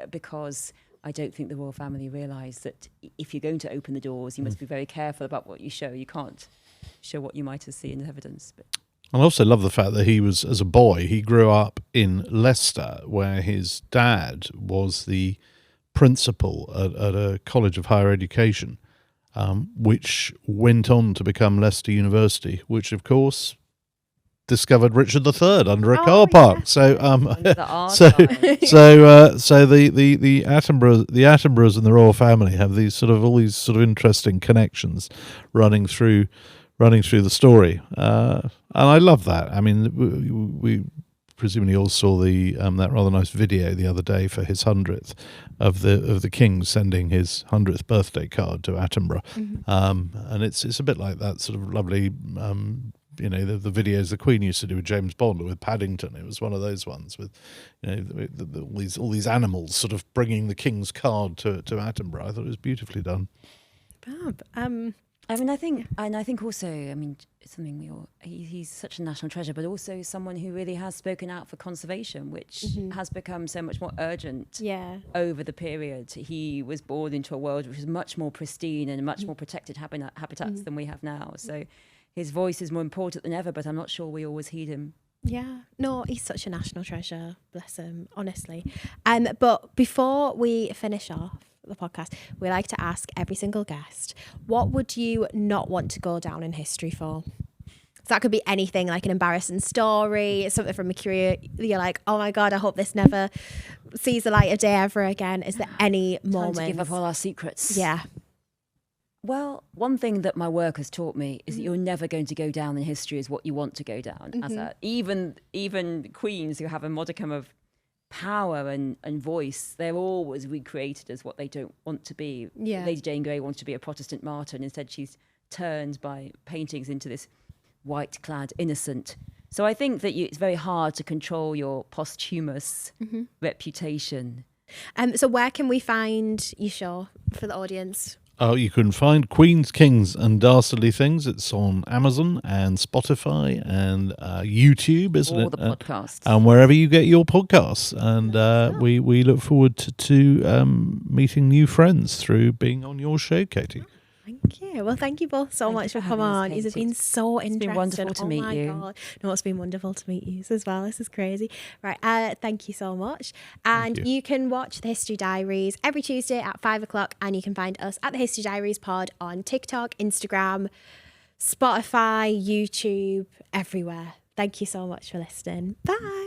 Speaker 3: because I don't think the royal family realised that if you're going to open the doors, you must be very careful about what you show. You can't show what you might have seen in evidence. But
Speaker 2: I also love the fact that he was, as a boy, he grew up in Leicester, where his dad was the principal at a college of higher education, which went on to become Leicester University, which, of course, discovered Richard III under a car park.
Speaker 1: Yeah.
Speaker 2: So,
Speaker 3: so
Speaker 2: the Attenboroughs and the royal family have all these interesting connections running through the story. And I love that. I mean, we presumably all saw the that rather nice video the other day for his 100th of the king sending his 100th birthday card to Attenborough, and it's a bit like that sort of lovely. The videos the Queen used to do with James Bond or with Paddington. It was one of those ones with, all these animals sort of bringing the King's card to Attenborough. I thought it was beautifully done.
Speaker 1: Fab.
Speaker 3: I think also, something he's such a national treasure, but also someone who really has spoken out for conservation, which has become so much more urgent over the period. He was born into a world which is much more pristine and much more protected habitats than we have now. So his voice is more important than ever, but I'm not sure we always heed him.
Speaker 1: Yeah, no, he's such a national treasure, bless him, honestly. But before we finish off the podcast, we like to ask every single guest, what would you not want to go down in history for? So that could be anything, like an embarrassing story, something from a career you're like, oh my God, I hope this never sees the light of day ever again. Is there any moment?
Speaker 3: Time to give up all our secrets.
Speaker 1: Yeah.
Speaker 3: Well, one thing that my work has taught me is that you're never going to go down in history as what you want to go down. Even queens who have a modicum of power and voice, they're always recreated as what they don't want to be.
Speaker 1: Yeah.
Speaker 3: Lady Jane Grey wanted to be a Protestant martyr, and instead she's turned by paintings into this white-clad innocent. So I think that it's very hard to control your posthumous reputation.
Speaker 1: So where can we find your show for the audience?
Speaker 2: Oh, you can find Queens, Kings and Dastardly Things. It's on Amazon and Spotify and YouTube, isn't it?
Speaker 3: All the podcasts.
Speaker 2: And wherever you get your podcasts. And we look forward to meeting new friends through being on your show, Katie.
Speaker 1: Thank you. Well, thank you both so much for coming on. It's been so interesting.
Speaker 3: It's been wonderful to meet you.
Speaker 1: God. No, it's been wonderful to meet you as well. This is crazy. Right. Thank you so much. And you can watch The History Diaries every Tuesday at 5:00. And you can find us at The History Diaries Pod on TikTok, Instagram, Spotify, YouTube, everywhere. Thank you so much for listening. Bye.